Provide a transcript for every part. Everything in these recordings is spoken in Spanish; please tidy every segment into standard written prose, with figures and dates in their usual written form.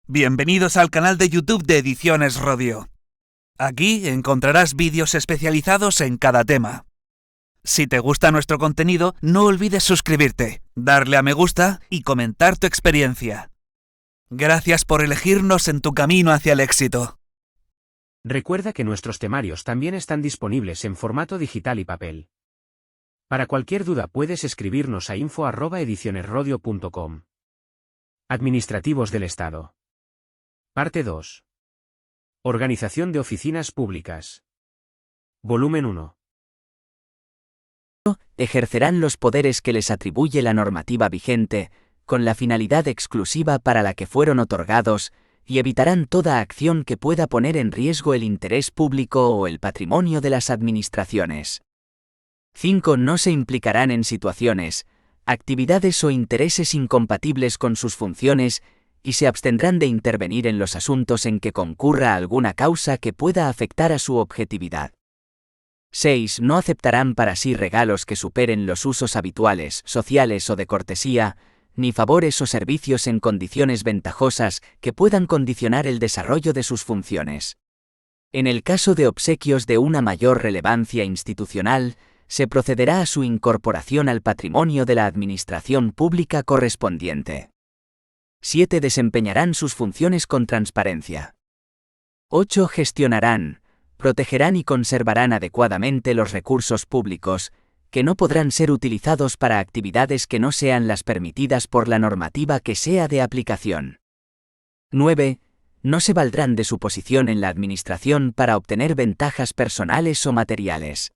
Bienvenidos al canal de YouTube de Ediciones Rodio. Aquí encontrarás vídeos especializados en cada tema. Si te gusta nuestro contenido, no olvides suscribirte, darle a me gusta y comentar tu experiencia. Gracias por elegirnos en tu camino hacia el éxito. Recuerda que nuestros temarios también están disponibles en formato digital y papel. Para cualquier duda puedes escribirnos a info@edicionesrodio.com. Administrativos del Estado. Parte 2. Organización de oficinas públicas. Volumen 1. Ejercerán los poderes que les atribuye la normativa vigente, con la finalidad exclusiva para la que fueron otorgados, y evitarán toda acción que pueda poner en riesgo el interés público o el patrimonio de las administraciones. 5. No se implicarán en situaciones, actividades o intereses incompatibles con sus funciones y se abstendrán de intervenir en los asuntos en que concurra alguna causa que pueda afectar a su objetividad. 6. No aceptarán para sí regalos que superen los usos habituales, sociales o de cortesía, ni favores o servicios en condiciones ventajosas que puedan condicionar el desarrollo de sus funciones. En el caso de obsequios de una mayor relevancia institucional, se procederá a su incorporación al patrimonio de la administración pública correspondiente. 7. Desempeñarán sus funciones con transparencia. 8. Gestionarán, protegerán y conservarán adecuadamente los recursos públicos, que no podrán ser utilizados para actividades que no sean las permitidas por la normativa que sea de aplicación. 9. No se valdrán de su posición en la administración para obtener ventajas personales o materiales.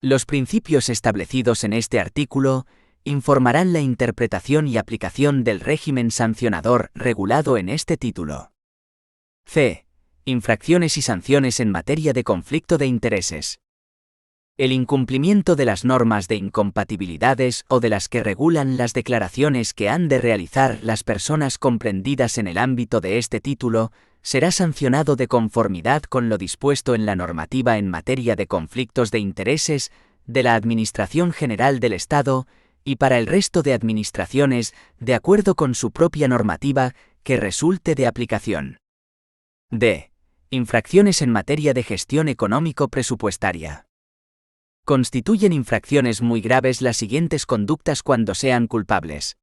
Los principios establecidos en este artículo informarán la interpretación y aplicación del régimen sancionador regulado en este título. C. Infracciones y sanciones en materia de conflicto de intereses. El incumplimiento de las normas de incompatibilidades o de las que regulan las declaraciones que han de realizar las personas comprendidas en el ámbito de este título será sancionado de conformidad con lo dispuesto en la normativa en materia de conflictos de intereses de la Administración General del Estado y para el resto de administraciones de acuerdo con su propia normativa que resulte de aplicación. D. Infracciones en materia de gestión económico-presupuestaria. Constituyen infracciones muy graves las siguientes conductas cuando sean culpables.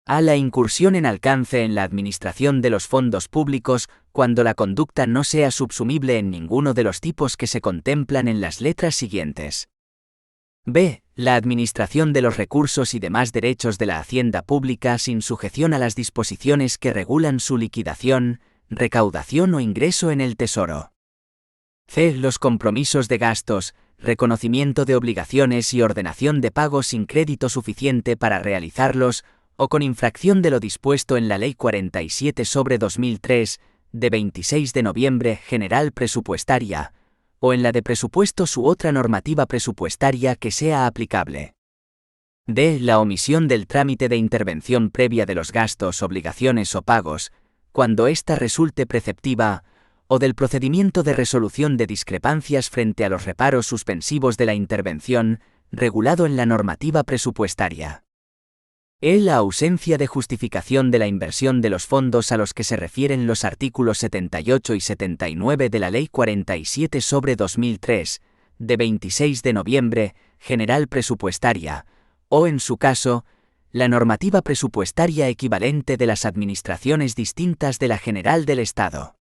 A. La incursión en alcance en la administración de los fondos públicos cuando la conducta no sea subsumible en ninguno de los tipos que se contemplan en las letras siguientes. B. La administración de los recursos y demás derechos de la hacienda pública sin sujeción a las disposiciones que regulan su liquidación, recaudación o ingreso en el Tesoro. C. Los compromisos de gastos, reconocimiento de obligaciones y ordenación de pagos sin crédito suficiente para realizarlos, o con infracción de lo dispuesto en la Ley 47/2003, de 26 de noviembre general presupuestaria, o en la de presupuestos u otra normativa presupuestaria que sea aplicable. D. La omisión del trámite de intervención previa de los gastos, obligaciones o pagos, cuando ésta resulte preceptiva, o del procedimiento de resolución de discrepancias frente a los reparos suspensivos de la intervención, regulado en la normativa presupuestaria. E. La ausencia de justificación de la inversión de los fondos a los que se refieren los artículos 78 y 79 de la Ley 47/2003, de 26 de noviembre, general presupuestaria, o en su caso, la normativa presupuestaria equivalente de las administraciones distintas de la General del Estado.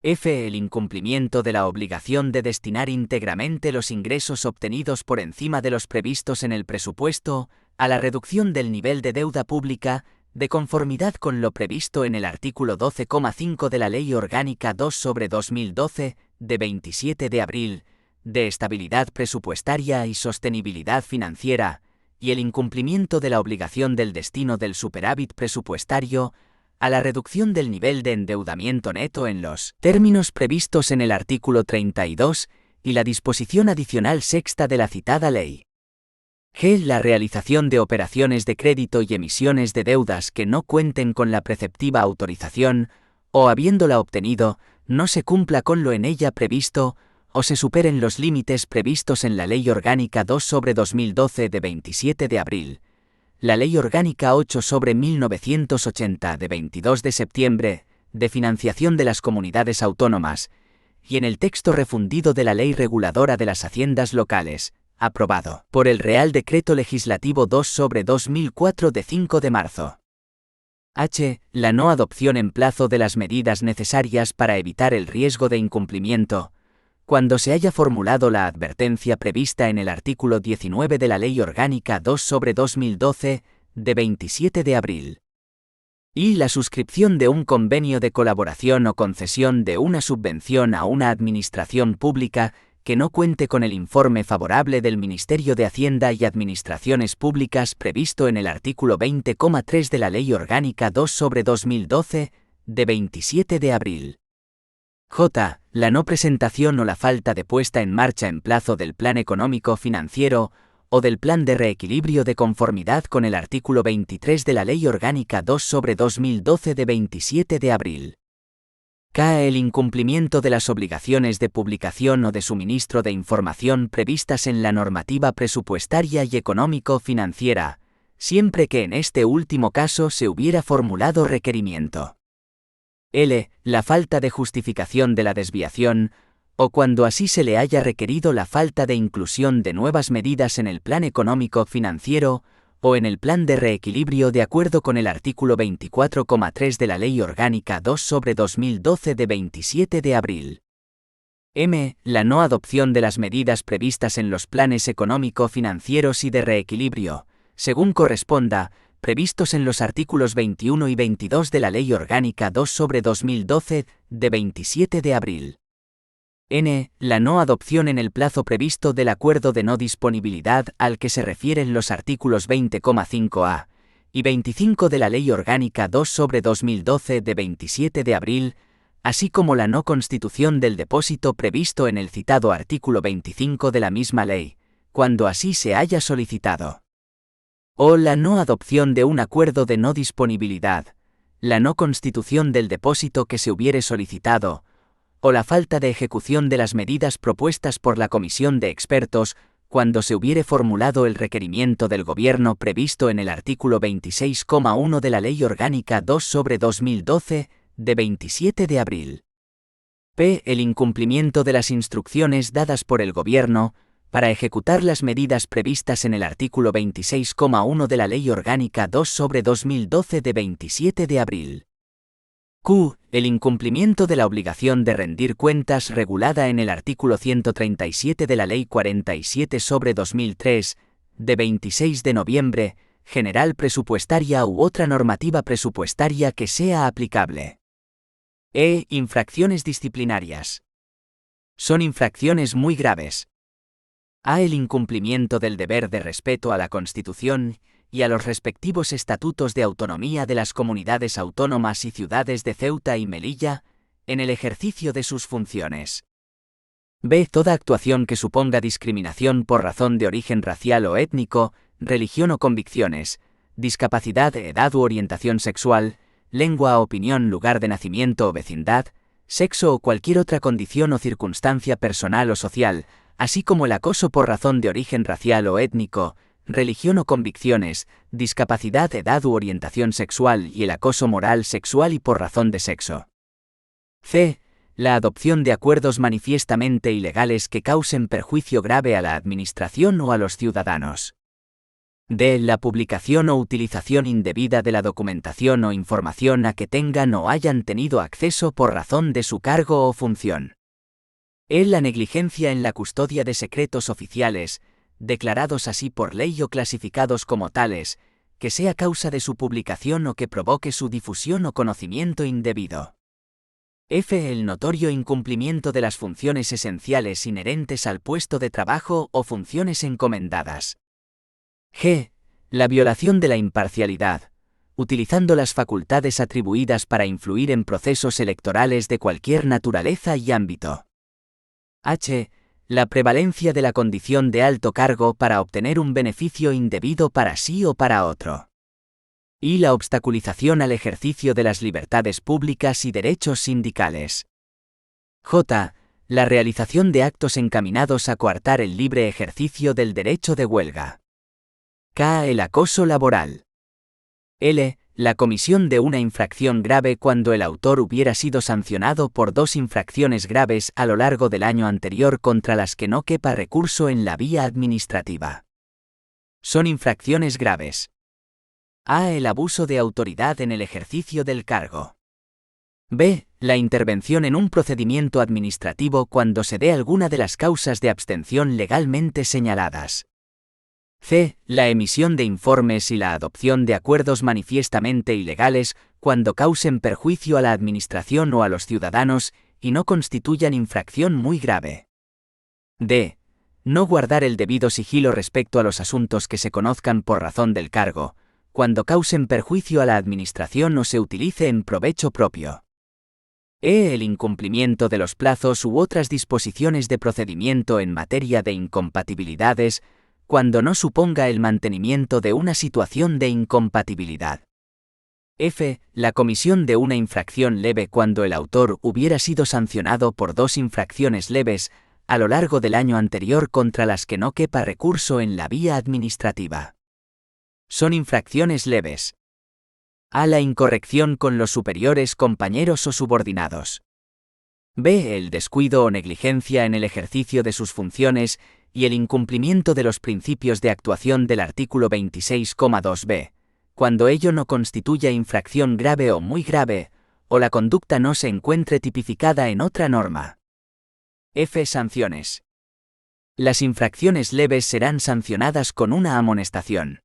F. El incumplimiento de la obligación de destinar íntegramente los ingresos obtenidos por encima de los previstos en el presupuesto a la reducción del nivel de deuda pública, de conformidad con lo previsto en el artículo 12,5 de la Ley Orgánica 2/2012, de 27 de abril, de estabilidad presupuestaria y sostenibilidad financiera, y el incumplimiento de la obligación del destino del superávit presupuestario a la reducción del nivel de endeudamiento neto en los términos previstos en el artículo 32 y la disposición adicional sexta de la citada ley. G. La realización de operaciones de crédito y emisiones de deudas que no cuenten con la preceptiva autorización, o habiéndola obtenido, no se cumpla con lo en ella previsto, o se superen los límites previstos en la Ley Orgánica 2/2012 de 27 de abril, la Ley Orgánica 8/1980 de 22 de septiembre, de financiación de las comunidades autónomas, y en el texto refundido de la Ley Reguladora de las Haciendas Locales, aprobado por el Real Decreto Legislativo 2/2004 de 5 de marzo. H. La no adopción en plazo de las medidas necesarias para evitar el riesgo de incumplimiento, cuando se haya formulado la advertencia prevista en el artículo 19 de la Ley Orgánica 2/2012, de 27 de abril. Y la suscripción de un convenio de colaboración o concesión de una subvención a una administración pública que no cuente con el informe favorable del Ministerio de Hacienda y Administraciones Públicas previsto en el artículo 20,3 de la Ley Orgánica 2/2012, de 27 de abril. J. La no presentación o la falta de puesta en marcha en plazo del Plan Económico Financiero o del Plan de Reequilibrio de conformidad con el artículo 23 de la Ley Orgánica 2/2012 de 27 de abril. K. El incumplimiento de las obligaciones de publicación o de suministro de información previstas en la normativa presupuestaria y económico-financiera, siempre que en este último caso se hubiera formulado requerimiento. L. La falta de justificación de la desviación, o cuando así se le haya requerido la falta de inclusión de nuevas medidas en el plan económico financiero o en el plan de reequilibrio de acuerdo con el artículo 24,3 de la Ley Orgánica 2/2012 de 27 de abril. M. La no adopción de las medidas previstas en los planes económico-financieros y de reequilibrio, según corresponda, previstos en los artículos 21 y 22 de la Ley Orgánica 2/2012, de 27 de abril. N. La no adopción en el plazo previsto del acuerdo de no disponibilidad al que se refieren los artículos 20,5a y 25 de la Ley Orgánica 2/2012 de 27 de abril, así como la no constitución del depósito previsto en el citado artículo 25 de la misma ley, cuando así se haya solicitado. O la no adopción de un acuerdo de no disponibilidad, la no constitución del depósito que se hubiere solicitado, o la falta de ejecución de las medidas propuestas por la comisión de expertos cuando se hubiere formulado el requerimiento del Gobierno previsto en el artículo 26,1 de la Ley Orgánica 2/2012, de 27 de abril. P. El incumplimiento de las instrucciones dadas por el Gobierno para ejecutar las medidas previstas en el artículo 26,1 de la Ley Orgánica 2/2012 de 27 de abril. Q. El incumplimiento de la obligación de rendir cuentas regulada en el artículo 137 de la Ley 47/2003, de 26 de noviembre, general presupuestaria u otra normativa presupuestaria que sea aplicable. E. Infracciones disciplinarias. Son infracciones muy graves. A. El incumplimiento del deber de respeto a la Constitución y a los respectivos estatutos de autonomía de las comunidades autónomas y ciudades de Ceuta y Melilla, en el ejercicio de sus funciones. B. Toda actuación que suponga discriminación por razón de origen racial o étnico, religión o convicciones, discapacidad, edad u orientación sexual, lengua, opinión, lugar de nacimiento o vecindad, sexo o cualquier otra condición o circunstancia personal o social, así como el acoso por razón de origen racial o étnico, religión o convicciones, discapacidad, edad u orientación sexual y el acoso moral, sexual y por razón de sexo. C. La adopción de acuerdos manifiestamente ilegales que causen perjuicio grave a la administración o a los ciudadanos. D. La publicación o utilización indebida de la documentación o información a que tengan o hayan tenido acceso por razón de su cargo o función. E. La negligencia en la custodia de secretos oficiales, declarados así por ley o clasificados como tales, que sea causa de su publicación o que provoque su difusión o conocimiento indebido. F. El notorio incumplimiento de las funciones esenciales inherentes al puesto de trabajo o funciones encomendadas. G. La violación de la imparcialidad, utilizando las facultades atribuidas para influir en procesos electorales de cualquier naturaleza y ámbito. H. La prevalencia de la condición de alto cargo para obtener un beneficio indebido para sí o para otro. Y la obstaculización al ejercicio de las libertades públicas y derechos sindicales. J. La realización de actos encaminados a coartar el libre ejercicio del derecho de huelga. K. El acoso laboral. L. La comisión de una infracción grave cuando el autor hubiera sido sancionado por 2 infracciones graves a lo largo del año anterior contra las que no quepa recurso en la vía administrativa. Son infracciones graves. A. El abuso de autoridad en el ejercicio del cargo. B. La intervención en un procedimiento administrativo cuando se dé alguna de las causas de abstención legalmente señaladas. C. La emisión de informes y la adopción de acuerdos manifiestamente ilegales cuando causen perjuicio a la administración o a los ciudadanos y no constituyan infracción muy grave. D. No guardar el debido sigilo respecto a los asuntos que se conozcan por razón del cargo, cuando causen perjuicio a la administración o se utilice en provecho propio. E. El incumplimiento de los plazos u otras disposiciones de procedimiento en materia de incompatibilidades, cuando no suponga el mantenimiento de una situación de incompatibilidad. F. La comisión de una infracción leve cuando el autor hubiera sido sancionado por 2 infracciones leves a lo largo del año anterior contra las que no quepa recurso en la vía administrativa. Son infracciones leves. A. La incorrección con los superiores, compañeros o subordinados. B. El descuido o negligencia en el ejercicio de sus funciones y el incumplimiento de los principios de actuación del artículo 26,2b, cuando ello no constituya infracción grave o muy grave, o la conducta no se encuentre tipificada en otra norma. F. Sanciones. Las infracciones leves serán sancionadas con una amonestación.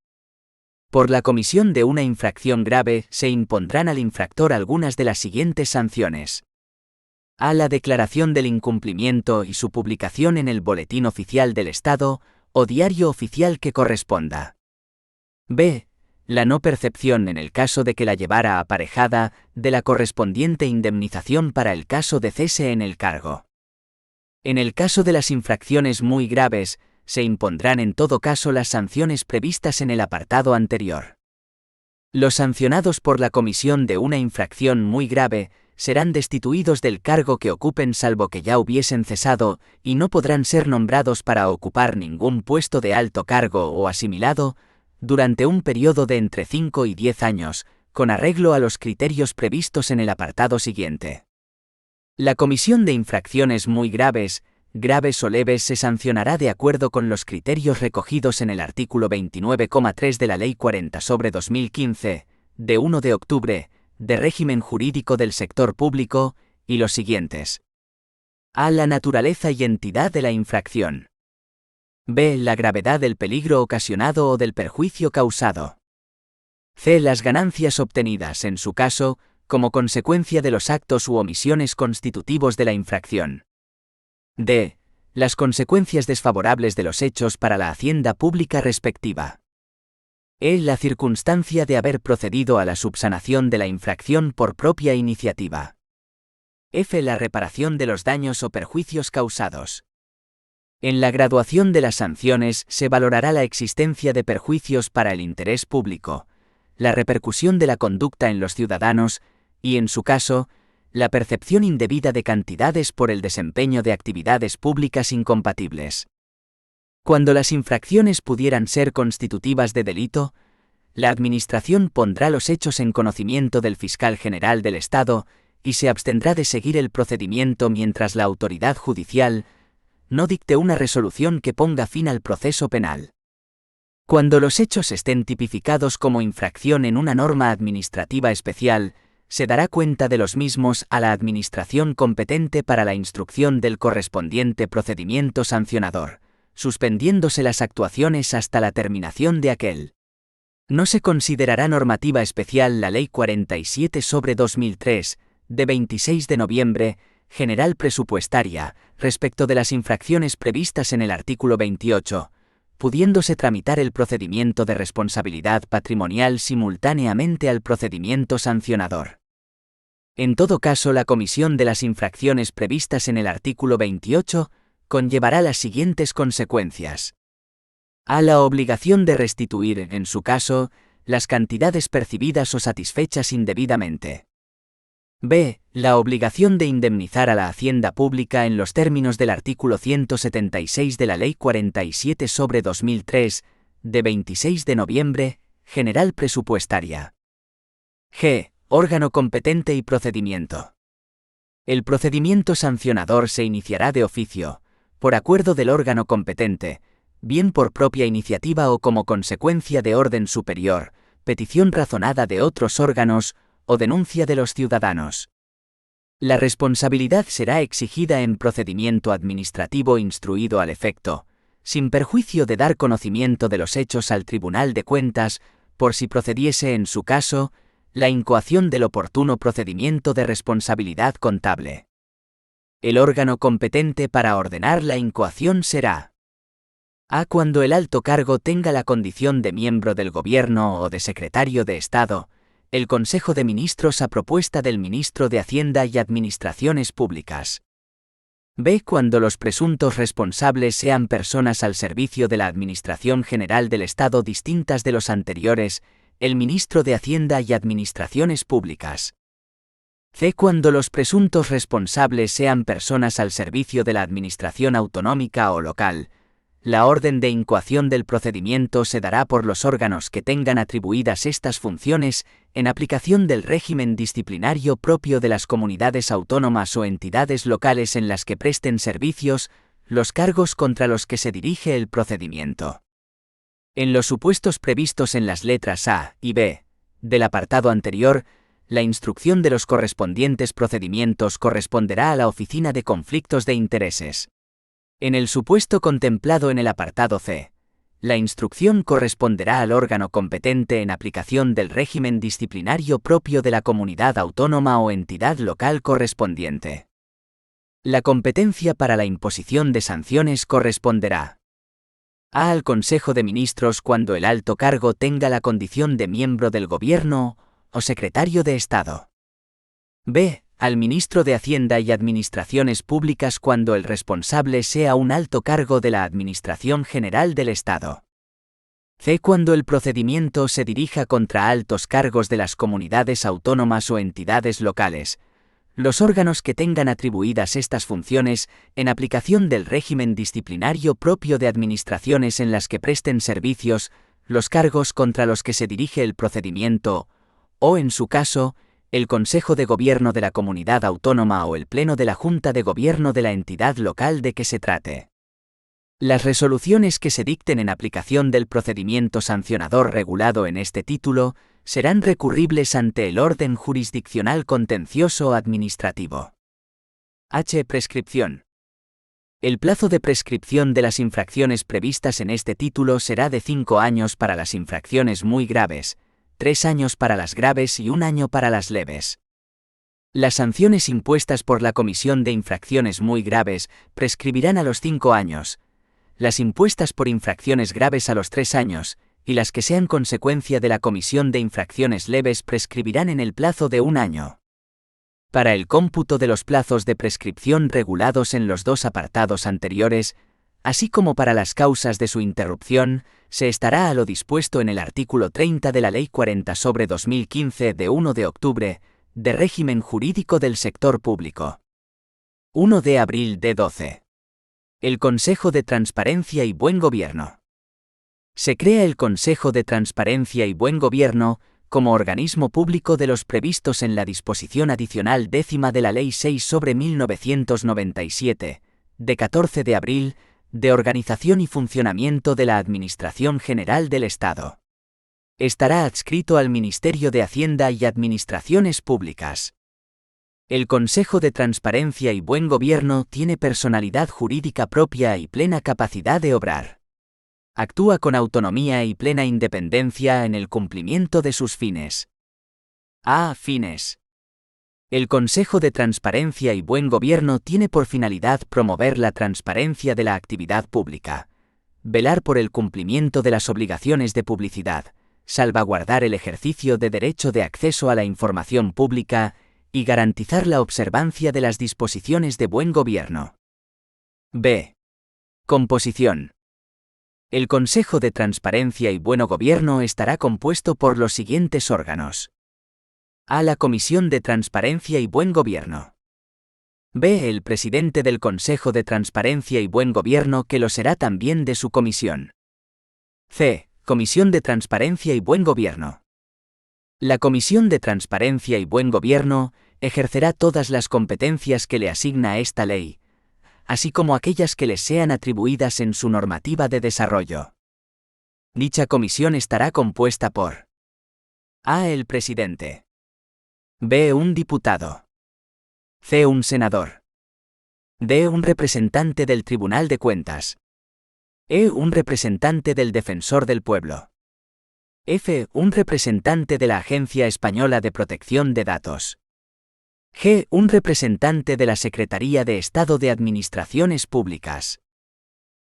Por la comisión de una infracción grave se impondrán al infractor algunas de las siguientes sanciones. A. La declaración del incumplimiento y su publicación en el Boletín Oficial del Estado o diario oficial que corresponda. B. La no percepción, en el caso de que la llevara aparejada, de la correspondiente indemnización para el caso de cese en el cargo. En el caso de las infracciones muy graves, se impondrán en todo caso las sanciones previstas en el apartado anterior. Los sancionados por la comisión de una infracción muy grave serán destituidos del cargo que ocupen salvo que ya hubiesen cesado, y no podrán ser nombrados para ocupar ningún puesto de alto cargo o asimilado, durante un periodo de entre 5 y 10 años, con arreglo a los criterios previstos en el apartado siguiente. La comisión de infracciones muy graves, graves o leves se sancionará de acuerdo con los criterios recogidos en el artículo 29,3 de la Ley 40/2015, de 1 de octubre, de régimen jurídico del sector público, y los siguientes. A. La naturaleza y entidad de la infracción. B. La gravedad del peligro ocasionado o del perjuicio causado. C. Las ganancias obtenidas, en su caso, como consecuencia de los actos u omisiones constitutivos de la infracción. D. Las consecuencias desfavorables de los hechos para la hacienda pública respectiva. E. La circunstancia de haber procedido a la subsanación de la infracción por propia iniciativa. F. La reparación de los daños o perjuicios causados. En la graduación de las sanciones se valorará la existencia de perjuicios para el interés público, la repercusión de la conducta en los ciudadanos y, en su caso, la percepción indebida de cantidades por el desempeño de actividades públicas incompatibles. Cuando las infracciones pudieran ser constitutivas de delito, la Administración pondrá los hechos en conocimiento del Fiscal General del Estado y se abstendrá de seguir el procedimiento mientras la autoridad judicial no dicte una resolución que ponga fin al proceso penal. Cuando los hechos estén tipificados como infracción en una norma administrativa especial, se dará cuenta de los mismos a la Administración competente para la instrucción del correspondiente procedimiento sancionador, suspendiéndose las actuaciones hasta la terminación de aquel. No se considerará normativa especial la Ley 47/2003, de 26 de noviembre, general presupuestaria, respecto de las infracciones previstas en el artículo 28, pudiéndose tramitar el procedimiento de responsabilidad patrimonial simultáneamente al procedimiento sancionador. En todo caso, la comisión de las infracciones previstas en el artículo 28 conllevará las siguientes consecuencias. A. La obligación de restituir, en su caso, las cantidades percibidas o satisfechas indebidamente. B. La obligación de indemnizar a la hacienda pública en los términos del artículo 176 de la Ley 47/2003, de 26 de noviembre, General Presupuestaria. G. Órgano competente y procedimiento. El procedimiento sancionador se iniciará de oficio, por acuerdo del órgano competente, bien por propia iniciativa o como consecuencia de orden superior, petición razonada de otros órganos o denuncia de los ciudadanos. La responsabilidad será exigida en procedimiento administrativo instruido al efecto, sin perjuicio de dar conocimiento de los hechos al Tribunal de Cuentas, por si procediese en su caso, la incoación del oportuno procedimiento de responsabilidad contable. El órgano competente para ordenar la incoación será a. Cuando el alto cargo tenga la condición de miembro del Gobierno o de secretario de Estado, el Consejo de Ministros a propuesta del Ministro de Hacienda y Administraciones Públicas. B. Cuando los presuntos responsables sean personas al servicio de la Administración General del Estado distintas de los anteriores, el Ministro de Hacienda y Administraciones Públicas. C. Cuando los presuntos responsables sean personas al servicio de la Administración autonómica o local, la orden de incoación del procedimiento se dará por los órganos que tengan atribuidas estas funciones en aplicación del régimen disciplinario propio de las comunidades autónomas o entidades locales en las que presten servicios, los cargos contra los que se dirige el procedimiento. En los supuestos previstos en las letras A y B del apartado anterior, la instrucción de los correspondientes procedimientos corresponderá a la Oficina de Conflictos de Intereses. En el supuesto contemplado en el apartado C, la instrucción corresponderá al órgano competente en aplicación del régimen disciplinario propio de la comunidad autónoma o entidad local correspondiente. La competencia para la imposición de sanciones corresponderá a. Al Consejo de Ministros cuando el alto cargo tenga la condición de miembro del Gobierno o secretario de Estado. B. Al Ministro de Hacienda y Administraciones Públicas cuando el responsable sea un alto cargo de la Administración General del Estado. C. Cuando el procedimiento se dirija contra altos cargos de las comunidades autónomas o entidades locales, los órganos que tengan atribuidas estas funciones en aplicación del régimen disciplinario propio de administraciones en las que presten servicios, los cargos contra los que se dirige el procedimiento, o en su caso, el Consejo de Gobierno de la comunidad autónoma o el Pleno de la Junta de Gobierno de la entidad local de que se trate. Las resoluciones que se dicten en aplicación del procedimiento sancionador regulado en este título serán recurribles ante el orden jurisdiccional contencioso administrativo. H. Prescripción. El plazo de prescripción de las infracciones previstas en este título será de 5 años para las infracciones muy graves, 3 años para las graves y 1 año para las leves. Las sanciones impuestas por la Comisión de Infracciones muy graves prescribirán a los 5 años, las impuestas por infracciones graves a los 3 años, y las que sean consecuencia de la Comisión de Infracciones leves prescribirán en el plazo de 1 año. Para el cómputo de los plazos de prescripción regulados en los 2 apartados anteriores, así como para las causas de su interrupción, se estará a lo dispuesto en el artículo 30 de la Ley 40/2015 de 1 de octubre, de régimen jurídico del sector público. 1 de abril de 12. El Consejo de Transparencia y Buen Gobierno. Se crea el Consejo de Transparencia y Buen Gobierno como organismo público de los previstos en la disposición adicional 10ª de la Ley 6/1997, de 14 de abril, de organización y funcionamiento de la Administración General del Estado. Estará adscrito al Ministerio de Hacienda y Administraciones Públicas. El Consejo de Transparencia y Buen Gobierno tiene personalidad jurídica propia y plena capacidad de obrar. Actúa con autonomía y plena independencia en el cumplimiento de sus fines. A. Fines. El Consejo de Transparencia y Buen Gobierno tiene por finalidad promover la transparencia de la actividad pública, velar por el cumplimiento de las obligaciones de publicidad, salvaguardar el ejercicio de derecho de acceso a la información pública y garantizar la observancia de las disposiciones de buen gobierno. B. Composición. El Consejo de Transparencia y Buen Gobierno estará compuesto por los siguientes órganos. A. La Comisión de Transparencia y Buen Gobierno. B. El presidente del Consejo de Transparencia y Buen Gobierno que lo será también de su comisión. C. Comisión de Transparencia y Buen Gobierno. La Comisión de Transparencia y Buen Gobierno ejercerá todas las competencias que le asigna esta ley, así como aquellas que les sean atribuidas en su normativa de desarrollo. Dicha comisión estará compuesta por A. El presidente. B. Un diputado. C. Un senador. D. Un representante del Tribunal de Cuentas. E. Un representante del Defensor del Pueblo. F. Un representante de la Agencia Española de Protección de Datos. G. Un representante de la Secretaría de Estado de Administraciones Públicas.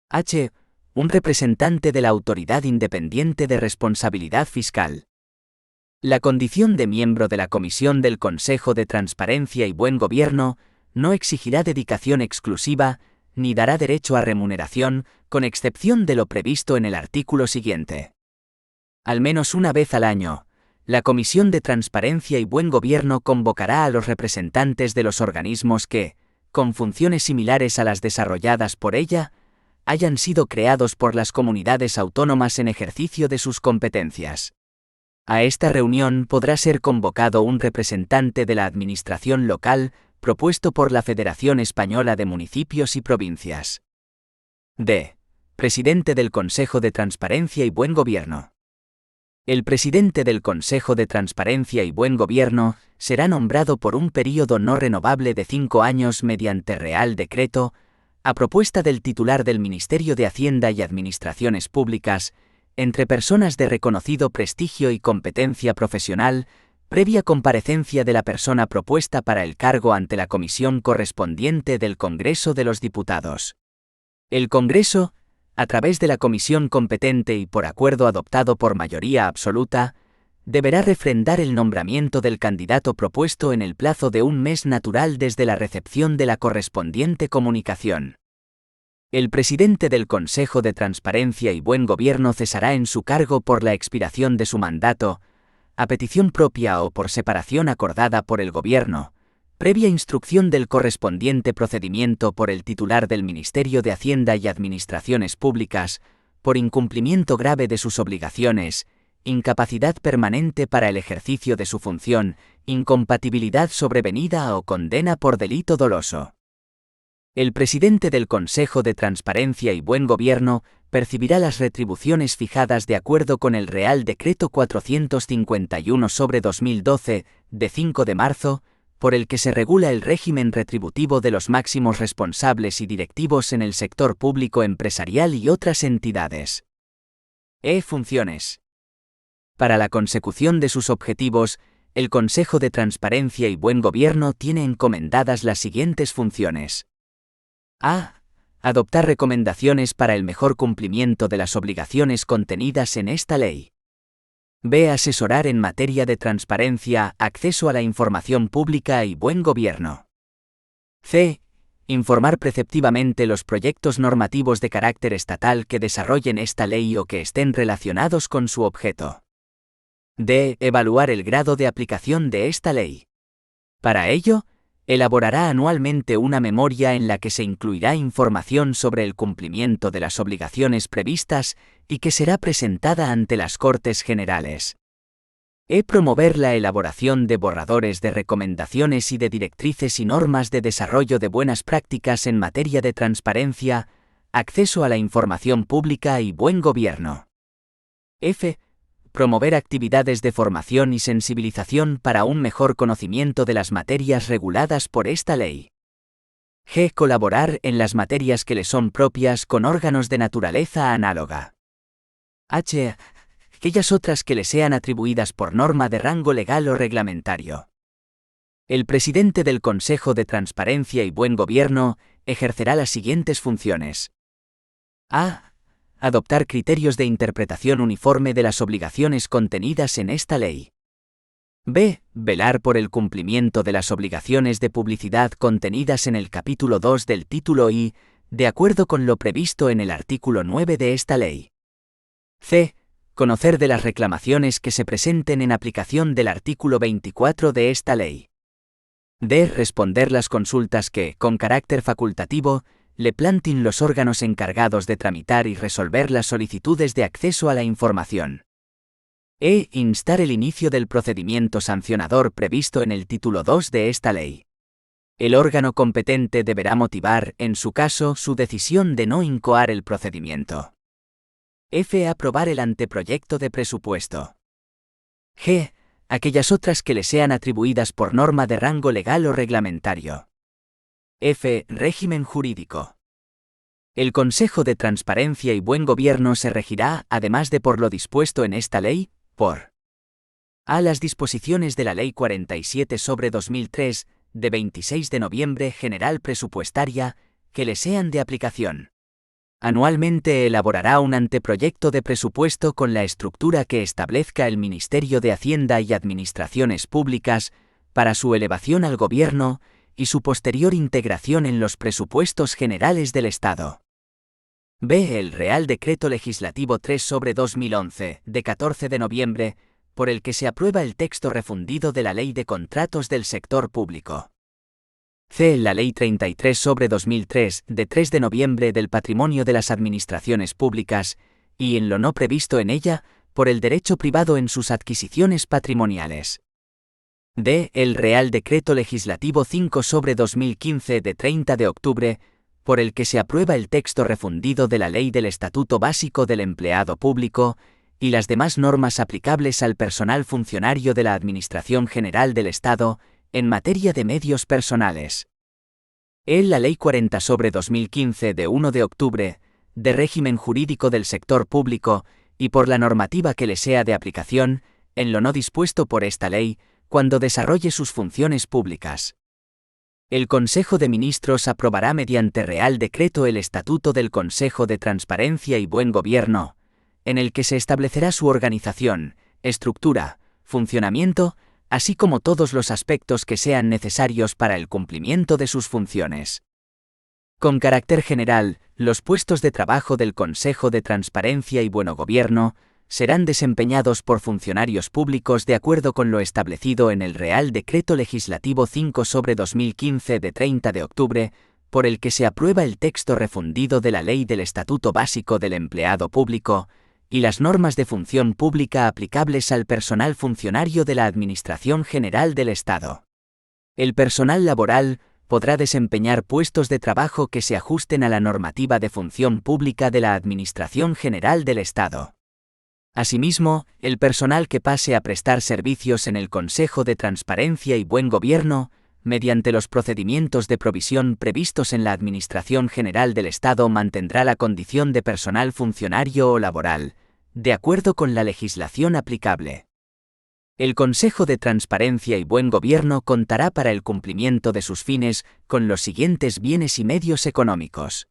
H. Un representante de la Autoridad Independiente de Responsabilidad Fiscal. La condición de miembro de la Comisión del Consejo de Transparencia y Buen Gobierno no exigirá dedicación exclusiva ni dará derecho a remuneración, con excepción de lo previsto en el artículo siguiente. Al menos una vez al año, la Comisión de Transparencia y Buen Gobierno convocará a los representantes de los organismos que, con funciones similares a las desarrolladas por ella, hayan sido creados por las comunidades autónomas en ejercicio de sus competencias. A esta reunión podrá ser convocado un representante de la administración local propuesto por la Federación Española de Municipios y Provincias. D. Presidente del Consejo de Transparencia y Buen Gobierno. El presidente del Consejo de Transparencia y Buen Gobierno será nombrado por un período no renovable de 5 años mediante Real Decreto, a propuesta del titular del Ministerio de Hacienda y Administraciones Públicas, entre personas de reconocido prestigio y competencia profesional, previa comparecencia de la persona propuesta para el cargo ante la comisión correspondiente del Congreso de los Diputados. El Congreso, a través de la comisión competente y por acuerdo adoptado por mayoría absoluta, deberá refrendar el nombramiento del candidato propuesto en el plazo de un mes natural desde la recepción de la correspondiente comunicación. El presidente del Consejo de Transparencia y Buen Gobierno cesará en su cargo por la expiración de su mandato, a petición propia o por separación acordada por el Gobierno, previa instrucción del correspondiente procedimiento por el titular del Ministerio de Hacienda y Administraciones Públicas, por incumplimiento grave de sus obligaciones, incapacidad permanente para el ejercicio de su función, incompatibilidad sobrevenida o condena por delito doloso. El presidente del Consejo de Transparencia y Buen Gobierno percibirá las retribuciones fijadas de acuerdo con el Real Decreto 451/2012, de 5 de marzo, por el que se regula el régimen retributivo de los máximos responsables y directivos en el sector público empresarial y otras entidades. Funciones. Para la consecución de sus objetivos, el Consejo de Transparencia y Buen Gobierno tiene encomendadas las siguientes funciones. A. Adoptar recomendaciones para el mejor cumplimiento de las obligaciones contenidas en esta ley. B. Asesorar en materia de transparencia, acceso a la información pública y buen gobierno. C. Informar preceptivamente los proyectos normativos de carácter estatal que desarrollen esta ley o que estén relacionados con su objeto. D. Evaluar el grado de aplicación de esta ley. Para ello, elaborará anualmente una memoria en la que se incluirá información sobre el cumplimiento de las obligaciones previstas y que será presentada ante las Cortes Generales. Promover la elaboración de borradores de recomendaciones y de directrices y normas de desarrollo de buenas prácticas en materia de transparencia, acceso a la información pública y buen gobierno. F. Promover actividades de formación y sensibilización para un mejor conocimiento de las materias reguladas por esta ley. G. Colaborar en las materias que le son propias con órganos de naturaleza análoga. H. Aquellas otras que le sean atribuidas por norma de rango legal o reglamentario. El presidente del Consejo de Transparencia y Buen Gobierno ejercerá las siguientes funciones. A. Adoptar criterios de interpretación uniforme de las obligaciones contenidas en esta ley. B. Velar por el cumplimiento de las obligaciones de publicidad contenidas en el capítulo 2 del título I, de acuerdo con lo previsto en el artículo 9 de esta ley. C. Conocer de las reclamaciones que se presenten en aplicación del artículo 24 de esta ley. D. Responder las consultas que, con carácter facultativo, le plantin los órganos encargados de tramitar y resolver las solicitudes de acceso a la información. Instar el inicio del procedimiento sancionador previsto en el título 2 de esta ley. El órgano competente deberá motivar, en su caso, su decisión de no incoar el procedimiento. Aprobar el anteproyecto de presupuesto. G. Aquellas otras que le sean atribuidas por norma de rango legal o reglamentario. Régimen jurídico. El Consejo de Transparencia y Buen Gobierno se regirá, además de por lo dispuesto en esta ley, por a. Las disposiciones de la Ley 47/2003, de 26 de noviembre general presupuestaria, que le sean de aplicación. Anualmente elaborará un anteproyecto de presupuesto con la estructura que establezca el Ministerio de Hacienda y Administraciones Públicas, para su elevación al Gobierno y su posterior integración en los presupuestos generales del Estado. B. El Real Decreto Legislativo 3/2011, de 14 de noviembre, por el que se aprueba el texto refundido de la Ley de Contratos del Sector Público. C. La Ley 33/2003, de 3 de noviembre del Patrimonio de las Administraciones Públicas, y en lo no previsto en ella, por el derecho privado en sus adquisiciones patrimoniales. D. El Real Decreto Legislativo 5/2015, de 30 de octubre, por el que se aprueba el texto refundido de la Ley del Estatuto Básico del Empleado Público, y las demás normas aplicables al personal funcionario de la Administración General del Estado, en materia de medios personales. La Ley 40/2015 de 1 de octubre, de régimen jurídico del sector público, y por la normativa que le sea de aplicación, en lo no dispuesto por esta ley, cuando desarrolle sus funciones públicas. El Consejo de Ministros aprobará mediante Real Decreto el Estatuto del Consejo de Transparencia y Buen Gobierno, en el que se establecerá su organización, estructura, funcionamiento, así como todos los aspectos que sean necesarios para el cumplimiento de sus funciones. Con carácter general, los puestos de trabajo del Consejo de Transparencia y Buen Gobierno serán desempeñados por funcionarios públicos de acuerdo con lo establecido en el Real Decreto Legislativo 5/2015 de 30 de octubre, por el que se aprueba el texto refundido de la Ley del Estatuto Básico del Empleado Público, y las normas de función pública aplicables al personal funcionario de la Administración General del Estado. El personal laboral podrá desempeñar puestos de trabajo que se ajusten a la normativa de función pública de la Administración General del Estado. Asimismo, el personal que pase a prestar servicios en el Consejo de Transparencia y Buen Gobierno, mediante los procedimientos de provisión previstos en la Administración General del Estado, mantendrá la condición de personal funcionario o laboral, de acuerdo con la legislación aplicable. El Consejo de Transparencia y Buen Gobierno contará para el cumplimiento de sus fines con los siguientes bienes y medios económicos.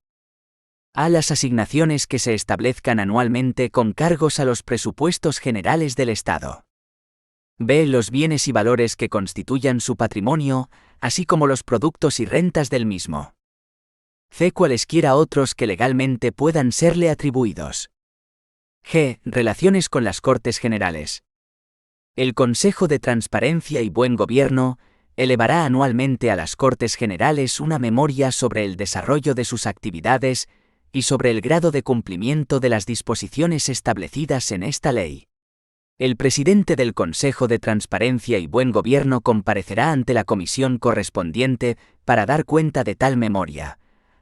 A. Las asignaciones que se establezcan anualmente con cargos a los presupuestos generales del Estado. B. Los bienes y valores que constituyan su patrimonio, así como los productos y rentas del mismo. C. Cualesquiera otros que legalmente puedan serle atribuidos. G. Relaciones con las Cortes Generales. El Consejo de Transparencia y Buen Gobierno elevará anualmente a las Cortes Generales una memoria sobre el desarrollo de sus actividades y sobre el grado de cumplimiento de las disposiciones establecidas en esta ley. El presidente del Consejo de Transparencia y Buen Gobierno comparecerá ante la comisión correspondiente para dar cuenta de tal memoria,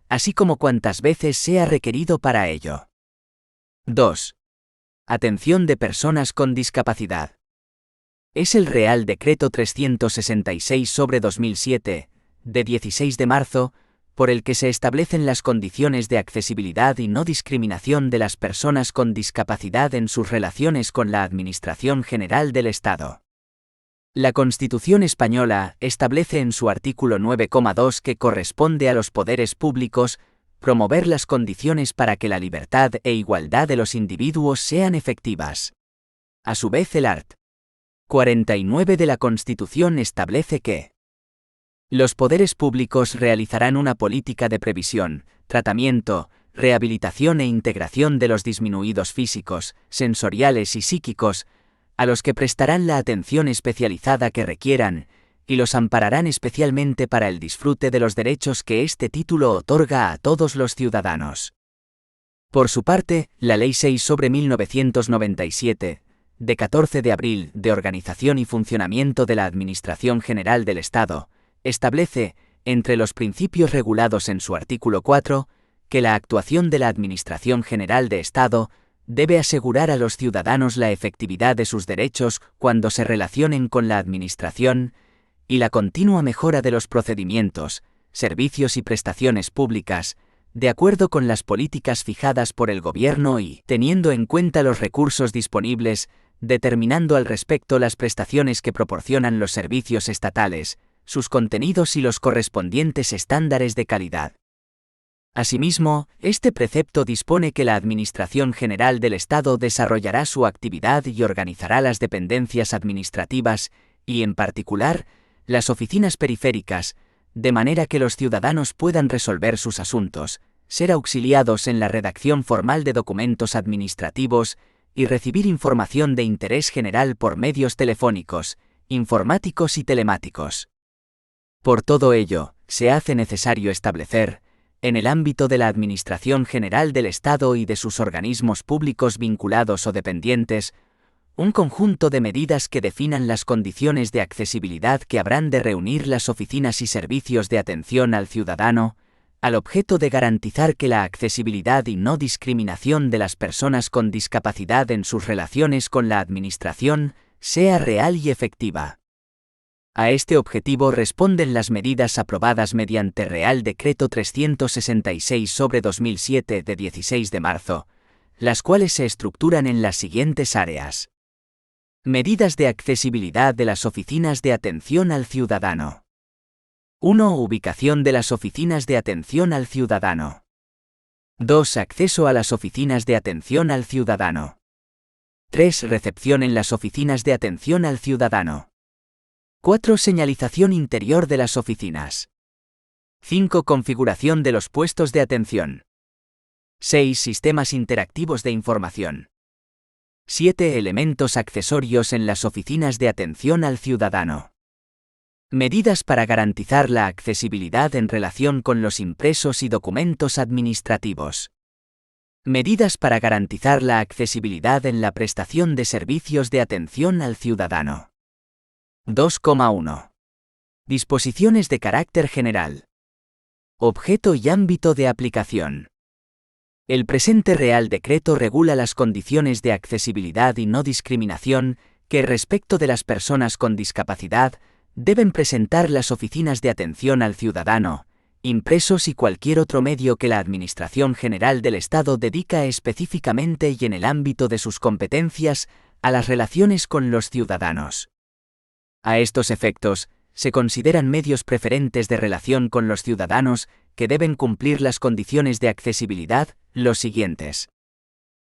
así como cuantas veces sea requerido para ello. 2. Atención de personas con discapacidad. Es el Real Decreto 366/2007, de 16 de marzo, por el que se establecen las condiciones de accesibilidad y no discriminación de las personas con discapacidad en sus relaciones con la Administración General del Estado. La Constitución española establece en su artículo 9,2 que corresponde a los poderes públicos promover las condiciones para que la libertad e igualdad de los individuos sean efectivas. A su vez, el art. 49 de la Constitución establece que los poderes públicos realizarán una política de previsión, tratamiento, rehabilitación e integración de los disminuidos físicos, sensoriales y psíquicos, a los que prestarán la atención especializada que requieran, y los ampararán especialmente para el disfrute de los derechos que este título otorga a todos los ciudadanos. Por su parte, la Ley 6/1997, de 14 de abril, de Organización y Funcionamiento de la Administración General del Estado, establece, entre los principios regulados en su artículo 4, que la actuación de la Administración General de Estado debe asegurar a los ciudadanos la efectividad de sus derechos cuando se relacionen con la Administración, y la continua mejora de los procedimientos, servicios y prestaciones públicas, de acuerdo con las políticas fijadas por el Gobierno y, teniendo en cuenta los recursos disponibles, determinando al respecto las prestaciones que proporcionan los servicios estatales, sus contenidos y los correspondientes estándares de calidad. Asimismo, este precepto dispone que la Administración General del Estado desarrollará su actividad y organizará las dependencias administrativas y, en particular, las oficinas periféricas, de manera que los ciudadanos puedan resolver sus asuntos, ser auxiliados en la redacción formal de documentos administrativos y recibir información de interés general por medios telefónicos, informáticos y telemáticos. Por todo ello, se hace necesario establecer, en el ámbito de la Administración General del Estado y de sus organismos públicos vinculados o dependientes, un conjunto de medidas que definan las condiciones de accesibilidad que habrán de reunir las oficinas y servicios de atención al ciudadano, al objeto de garantizar que la accesibilidad y no discriminación de las personas con discapacidad en sus relaciones con la Administración sea real y efectiva. A este objetivo responden las medidas aprobadas mediante Real Decreto 366/2007 de 16 de marzo, las cuales se estructuran en las siguientes áreas. Medidas de accesibilidad de las oficinas de atención al ciudadano. 1. Ubicación de las oficinas de atención al ciudadano. 2. Acceso a las oficinas de atención al ciudadano. 3. Recepción en las oficinas de atención al ciudadano. 4. Señalización interior de las oficinas. 5. Configuración de los puestos de atención. 6. Sistemas interactivos de información. 7. Elementos accesorios en las oficinas de atención al ciudadano. Medidas para garantizar la accesibilidad en relación con los impresos y documentos administrativos. Medidas para garantizar la accesibilidad en la prestación de servicios de atención al ciudadano. 2,1. Disposiciones de carácter general. Objeto y ámbito de aplicación. El presente Real Decreto regula las condiciones de accesibilidad y no discriminación que, respecto de las personas con discapacidad, deben presentar las oficinas de atención al ciudadano, impresos y cualquier otro medio que la Administración General del Estado dedica específicamente y en el ámbito de sus competencias a las relaciones con los ciudadanos. A estos efectos, se consideran medios preferentes de relación con los ciudadanos que deben cumplir las condiciones de accesibilidad, los siguientes.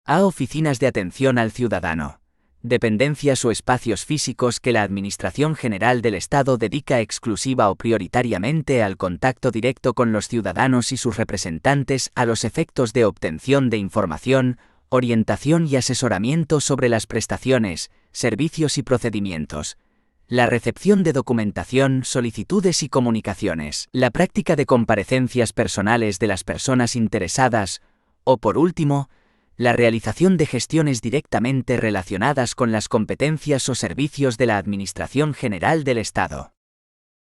A. Oficinas de atención al ciudadano. Dependencias o espacios físicos que la Administración General del Estado dedica exclusiva o prioritariamente al contacto directo con los ciudadanos y sus representantes a los efectos de obtención de información, orientación y asesoramiento sobre las prestaciones, servicios y procedimientos, la recepción de documentación, solicitudes y comunicaciones, la práctica de comparecencias personales de las personas interesadas, o por último, la realización de gestiones directamente relacionadas con las competencias o servicios de la Administración General del Estado.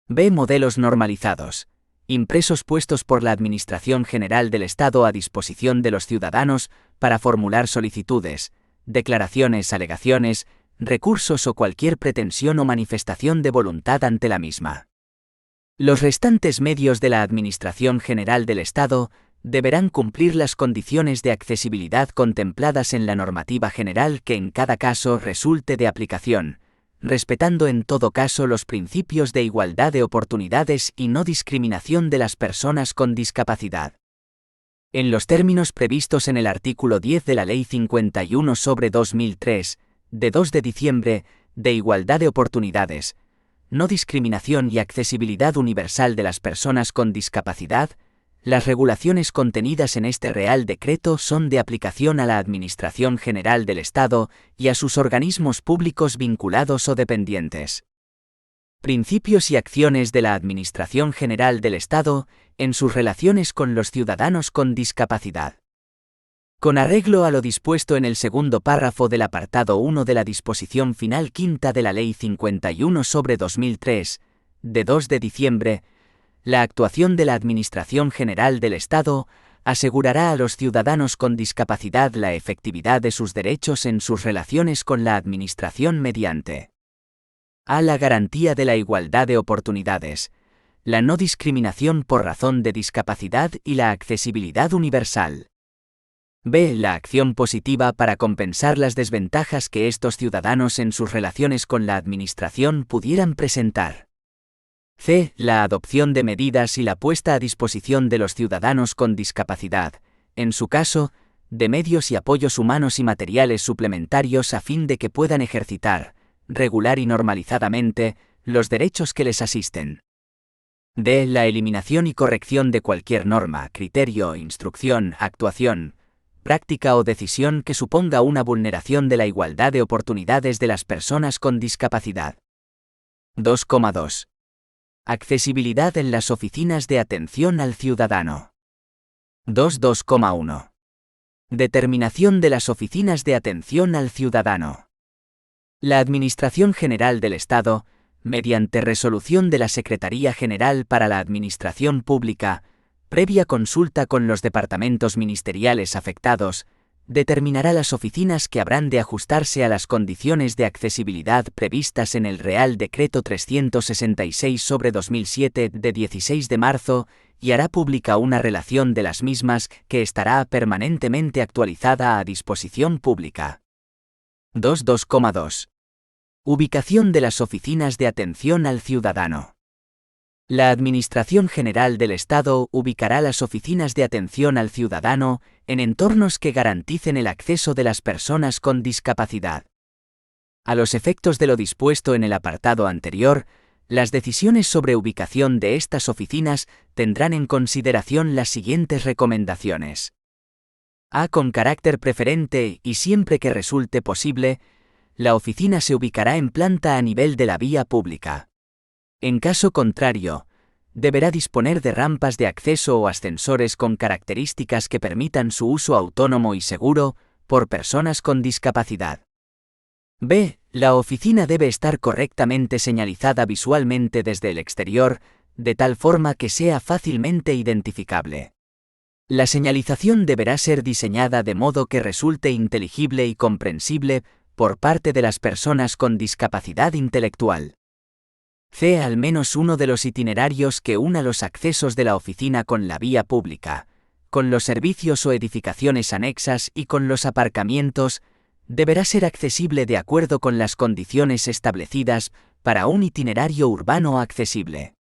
B. Modelos normalizados. Impresos puestos por la Administración General del Estado a disposición de los ciudadanos para formular solicitudes, declaraciones, alegaciones, recursos o cualquier pretensión o manifestación de voluntad ante la misma. Los restantes medios de la Administración General del Estado deberán cumplir las condiciones de accesibilidad contempladas en la normativa general que en cada caso resulte de aplicación, respetando en todo caso los principios de igualdad de oportunidades y no discriminación de las personas con discapacidad. En los términos previstos en el artículo 10 de la Ley 51/2003, de 2 de diciembre, de igualdad de oportunidades, no discriminación y accesibilidad universal de las personas con discapacidad, las regulaciones contenidas en este Real Decreto son de aplicación a la Administración General del Estado y a sus organismos públicos vinculados o dependientes. Principios y acciones de la Administración General del Estado en sus relaciones con los ciudadanos con discapacidad. Con arreglo a lo dispuesto en el segundo párrafo del apartado 1 de la disposición final quinta de la Ley 51/2003, de 2 de diciembre, la actuación de la Administración General del Estado asegurará a los ciudadanos con discapacidad la efectividad de sus derechos en sus relaciones con la Administración mediante a. La garantía de la igualdad de oportunidades, la no discriminación por razón de discapacidad y la accesibilidad universal. B. La acción positiva para compensar las desventajas que estos ciudadanos en sus relaciones con la Administración pudieran presentar. C. La adopción de medidas y la puesta a disposición de los ciudadanos con discapacidad, en su caso, de medios y apoyos humanos y materiales suplementarios a fin de que puedan ejercitar, regular y normalizadamente, los derechos que les asisten. D. La eliminación y corrección de cualquier norma, criterio, instrucción, actuación, práctica o decisión que suponga una vulneración de la igualdad de oportunidades de las personas con discapacidad. 2,2. Accesibilidad en las oficinas de atención al ciudadano. 2.2,1. Determinación de las oficinas de atención al ciudadano. La Administración General del Estado, mediante resolución de la Secretaría General para la Administración Pública, previa consulta con los departamentos ministeriales afectados, determinará las oficinas que habrán de ajustarse a las condiciones de accesibilidad previstas en el Real Decreto 366/2007 de 16 de marzo y hará pública una relación de las mismas que estará permanentemente actualizada a disposición pública. 2.2,2. Ubicación de las oficinas de atención al ciudadano. La Administración General del Estado ubicará las oficinas de atención al ciudadano en entornos que garanticen el acceso de las personas con discapacidad. A los efectos de lo dispuesto en el apartado anterior, las decisiones sobre ubicación de estas oficinas tendrán en consideración las siguientes recomendaciones. A. Con carácter preferente y siempre que resulte posible, la oficina se ubicará en planta a nivel de la vía pública. En caso contrario, deberá disponer de rampas de acceso o ascensores con características que permitan su uso autónomo y seguro por personas con discapacidad. B. La oficina debe estar correctamente señalizada visualmente desde el exterior, de tal forma que sea fácilmente identificable. La señalización deberá ser diseñada de modo que resulte inteligible y comprensible por parte de las personas con discapacidad intelectual. C. Al menos uno de los itinerarios que una los accesos de la oficina con la vía pública, con los servicios o edificaciones anexas y con los aparcamientos, deberá ser accesible de acuerdo con las condiciones establecidas para un itinerario urbano accesible.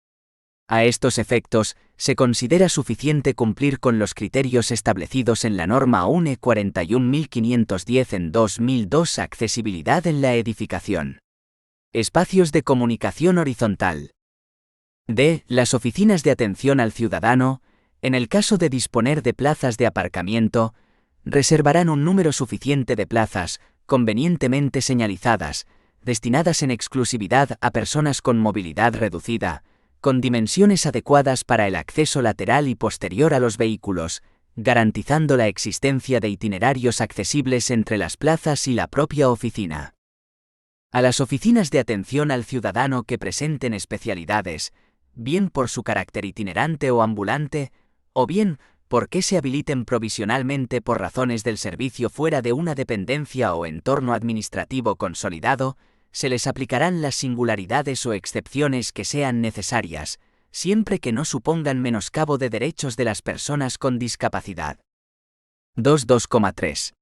A estos efectos, se considera suficiente cumplir con los criterios establecidos en la norma UNE 41510 en 2002 accesibilidad en la edificación. Espacios de comunicación horizontal. D. Las oficinas de atención al ciudadano, en el caso de disponer de plazas de aparcamiento, reservarán un número suficiente de plazas, convenientemente señalizadas, destinadas en exclusividad a personas con movilidad reducida, con dimensiones adecuadas para el acceso lateral y posterior a los vehículos, garantizando la existencia de itinerarios accesibles entre las plazas y la propia oficina. A las oficinas de atención al ciudadano que presenten especialidades, bien por su carácter itinerante o ambulante, o bien porque se habiliten provisionalmente por razones del servicio fuera de una dependencia o entorno administrativo consolidado, se les aplicarán las singularidades o excepciones que sean necesarias, siempre que no supongan menoscabo de derechos de las personas con discapacidad. 2.2,3.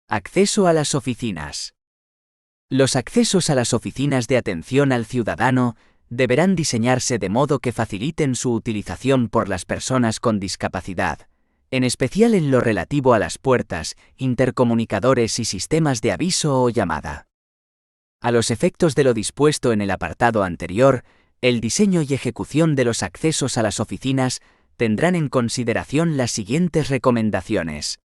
Acceso a las oficinas. Los accesos a las oficinas de atención al ciudadano deberán diseñarse de modo que faciliten su utilización por las personas con discapacidad, en especial en lo relativo a las puertas, intercomunicadores y sistemas de aviso o llamada. A los efectos de lo dispuesto en el apartado anterior, el diseño y ejecución de los accesos a las oficinas tendrán en consideración las siguientes recomendaciones.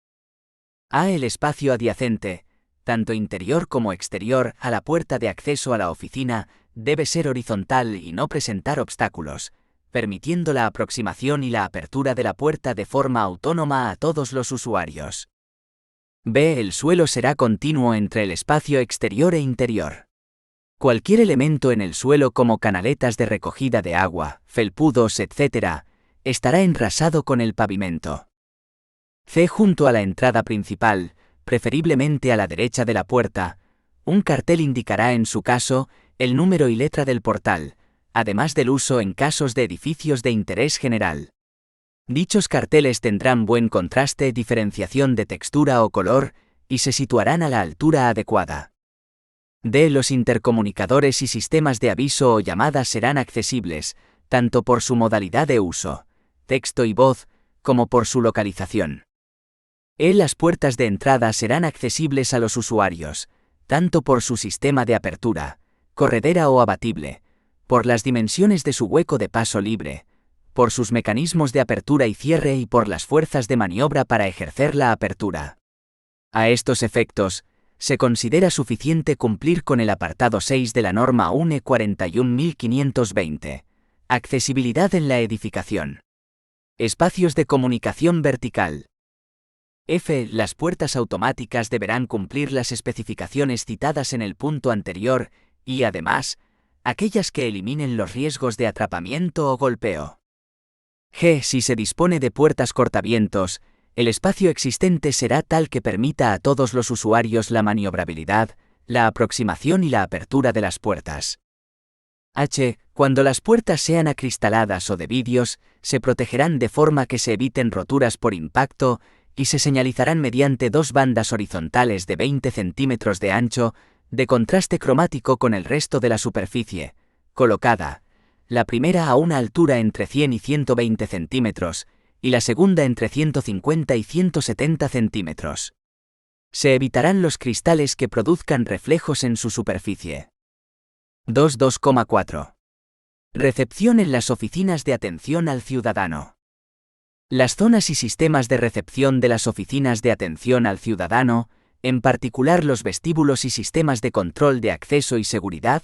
A. El espacio adyacente, tanto interior como exterior, a la puerta de acceso a la oficina, debe ser horizontal y no presentar obstáculos, permitiendo la aproximación y la apertura de la puerta de forma autónoma a todos los usuarios. B. El suelo será continuo entre el espacio exterior e interior. Cualquier elemento en el suelo como canaletas de recogida de agua, felpudos, etc., estará enrasado con el pavimento. C. Junto a la entrada principal, preferiblemente a la derecha de la puerta, un cartel indicará en su caso el número y letra del portal, además del uso en casos de edificios de interés general. Dichos carteles tendrán buen contraste, diferenciación de textura o color, y se situarán a la altura adecuada. D. Los intercomunicadores y sistemas de aviso o llamadas serán accesibles, tanto por su modalidad de uso, texto y voz, como por su localización. E. Las puertas de entrada serán accesibles a los usuarios, tanto por su sistema de apertura, corredera o abatible, por las dimensiones de su hueco de paso libre, por sus mecanismos de apertura y cierre y por las fuerzas de maniobra para ejercer la apertura. A estos efectos, se considera suficiente cumplir con el apartado 6 de la norma UNE 41520. Accesibilidad en la edificación. Espacios de comunicación vertical. F. Las puertas automáticas deberán cumplir las especificaciones citadas en el punto anterior y, además, aquellas que eliminen los riesgos de atrapamiento o golpeo. G. Si se dispone de puertas cortavientos, el espacio existente será tal que permita a todos los usuarios la maniobrabilidad, la aproximación y la apertura de las puertas. H. Cuando las puertas sean acristaladas o de vidrios, se protegerán de forma que se eviten roturas por impacto y se señalizarán mediante dos bandas horizontales de 20 centímetros de ancho, de contraste cromático con el resto de la superficie, colocada, la primera a una altura entre 100 y 120 centímetros, y la segunda entre 150 y 170 centímetros. Se evitarán los cristales que produzcan reflejos en su superficie. 2.2,4. Recepción en las oficinas de atención al ciudadano. Las zonas y sistemas de recepción de las oficinas de atención al ciudadano, en particular los vestíbulos y sistemas de control de acceso y seguridad,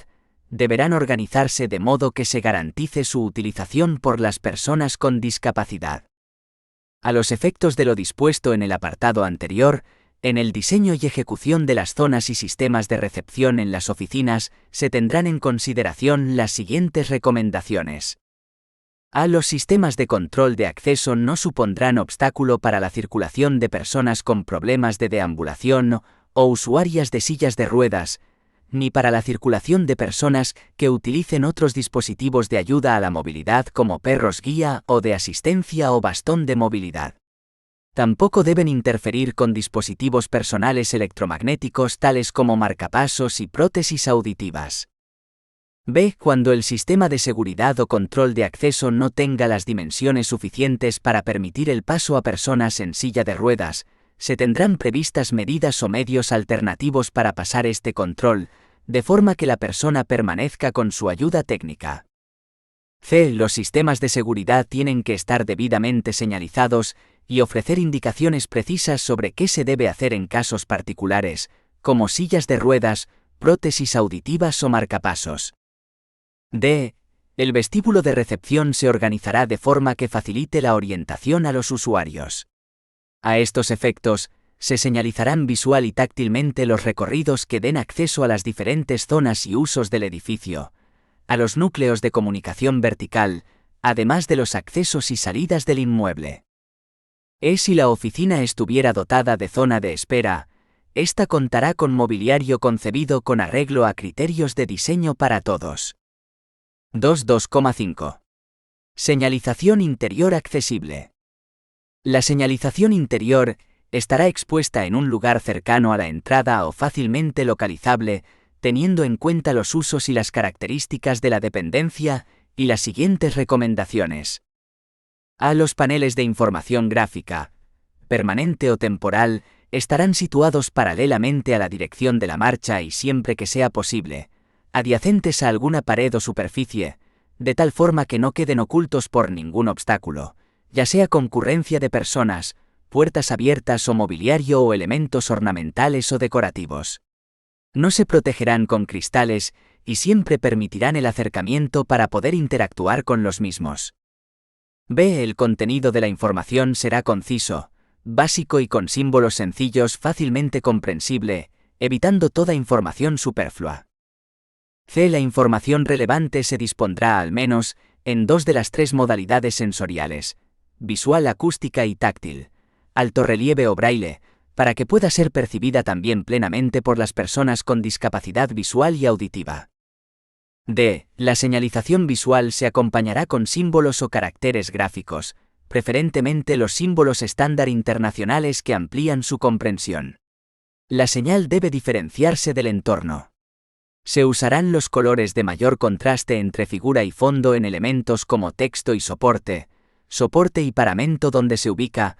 deberán organizarse de modo que se garantice su utilización por las personas con discapacidad. A los efectos de lo dispuesto en el apartado anterior, en el diseño y ejecución de las zonas y sistemas de recepción en las oficinas se tendrán en consideración las siguientes recomendaciones. A. Los sistemas de control de acceso no supondrán obstáculo para la circulación de personas con problemas de deambulación o usuarias de sillas de ruedas, ni para la circulación de personas que utilicen otros dispositivos de ayuda a la movilidad como perros guía o de asistencia o bastón de movilidad. Tampoco deben interferir con dispositivos personales electromagnéticos tales como marcapasos y prótesis auditivas. B. Cuando el sistema de seguridad o control de acceso no tenga las dimensiones suficientes para permitir el paso a personas en silla de ruedas, se tendrán previstas medidas o medios alternativos para pasar este control, de forma que la persona permanezca con su ayuda técnica. C. Los sistemas de seguridad tienen que estar debidamente señalizados y ofrecer indicaciones precisas sobre qué se debe hacer en casos particulares, como sillas de ruedas, prótesis auditivas o marcapasos. D. El vestíbulo de recepción se organizará de forma que facilite la orientación a los usuarios. A estos efectos, se señalizarán visual y táctilmente los recorridos que den acceso a las diferentes zonas y usos del edificio, a los núcleos de comunicación vertical, además de los accesos y salidas del inmueble. Si la oficina estuviera dotada de zona de espera, esta contará con mobiliario concebido con arreglo a criterios de diseño para todos. 2.2,5. Señalización interior accesible. La señalización interior estará expuesta en un lugar cercano a la entrada o fácilmente localizable, teniendo en cuenta los usos y las características de la dependencia y las siguientes recomendaciones. A. Los paneles de información gráfica, permanente o temporal, estarán situados paralelamente a la dirección de la marcha y siempre que sea posible, adyacentes a alguna pared o superficie, de tal forma que no queden ocultos por ningún obstáculo, ya sea concurrencia de personas, puertas abiertas o mobiliario o elementos ornamentales o decorativos. No se protegerán con cristales y siempre permitirán el acercamiento para poder interactuar con los mismos. B. El contenido de la información será conciso, básico y con símbolos sencillos fácilmente comprensible, evitando toda información superflua. C. La información relevante se dispondrá al menos en 2 de las 3 modalidades sensoriales, visual, acústica y táctil, alto relieve o braille, para que pueda ser percibida también plenamente por las personas con discapacidad visual y auditiva. D. La señalización visual se acompañará con símbolos o caracteres gráficos, preferentemente los símbolos estándar internacionales que amplían su comprensión. La señal debe diferenciarse del entorno. Se usarán los colores de mayor contraste entre figura y fondo en elementos como texto y soporte y paramento donde se ubica,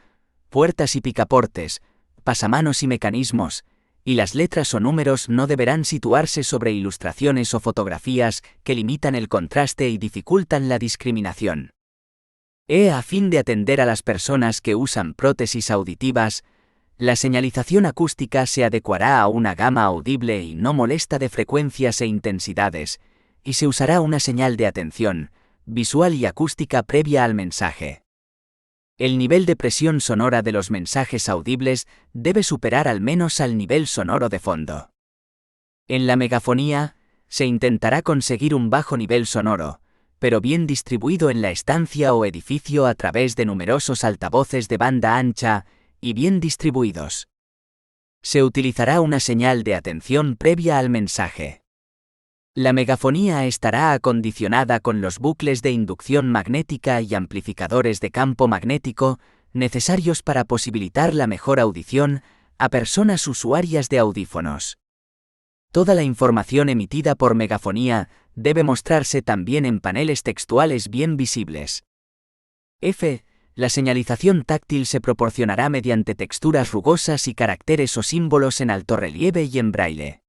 puertas y picaportes, pasamanos y mecanismos, y las letras o números no deberán situarse sobre ilustraciones o fotografías que limitan el contraste y dificultan la discriminación. A fin de atender a las personas que usan prótesis auditivas, la señalización acústica se adecuará a una gama audible y no molesta de frecuencias e intensidades, y se usará una señal de atención, visual y acústica previa al mensaje. El nivel de presión sonora de los mensajes audibles debe superar al menos al nivel sonoro de fondo. En la megafonía, se intentará conseguir un bajo nivel sonoro, pero bien distribuido en la estancia o edificio a través de numerosos altavoces de banda ancha, y bien distribuidos. Se utilizará una señal de atención previa al mensaje. La megafonía estará acondicionada con los bucles de inducción magnética y amplificadores de campo magnético necesarios para posibilitar la mejor audición a personas usuarias de audífonos. Toda la información emitida por megafonía debe mostrarse también en paneles textuales bien visibles. F. La señalización táctil se proporcionará mediante texturas rugosas y caracteres o símbolos en alto relieve y en braille.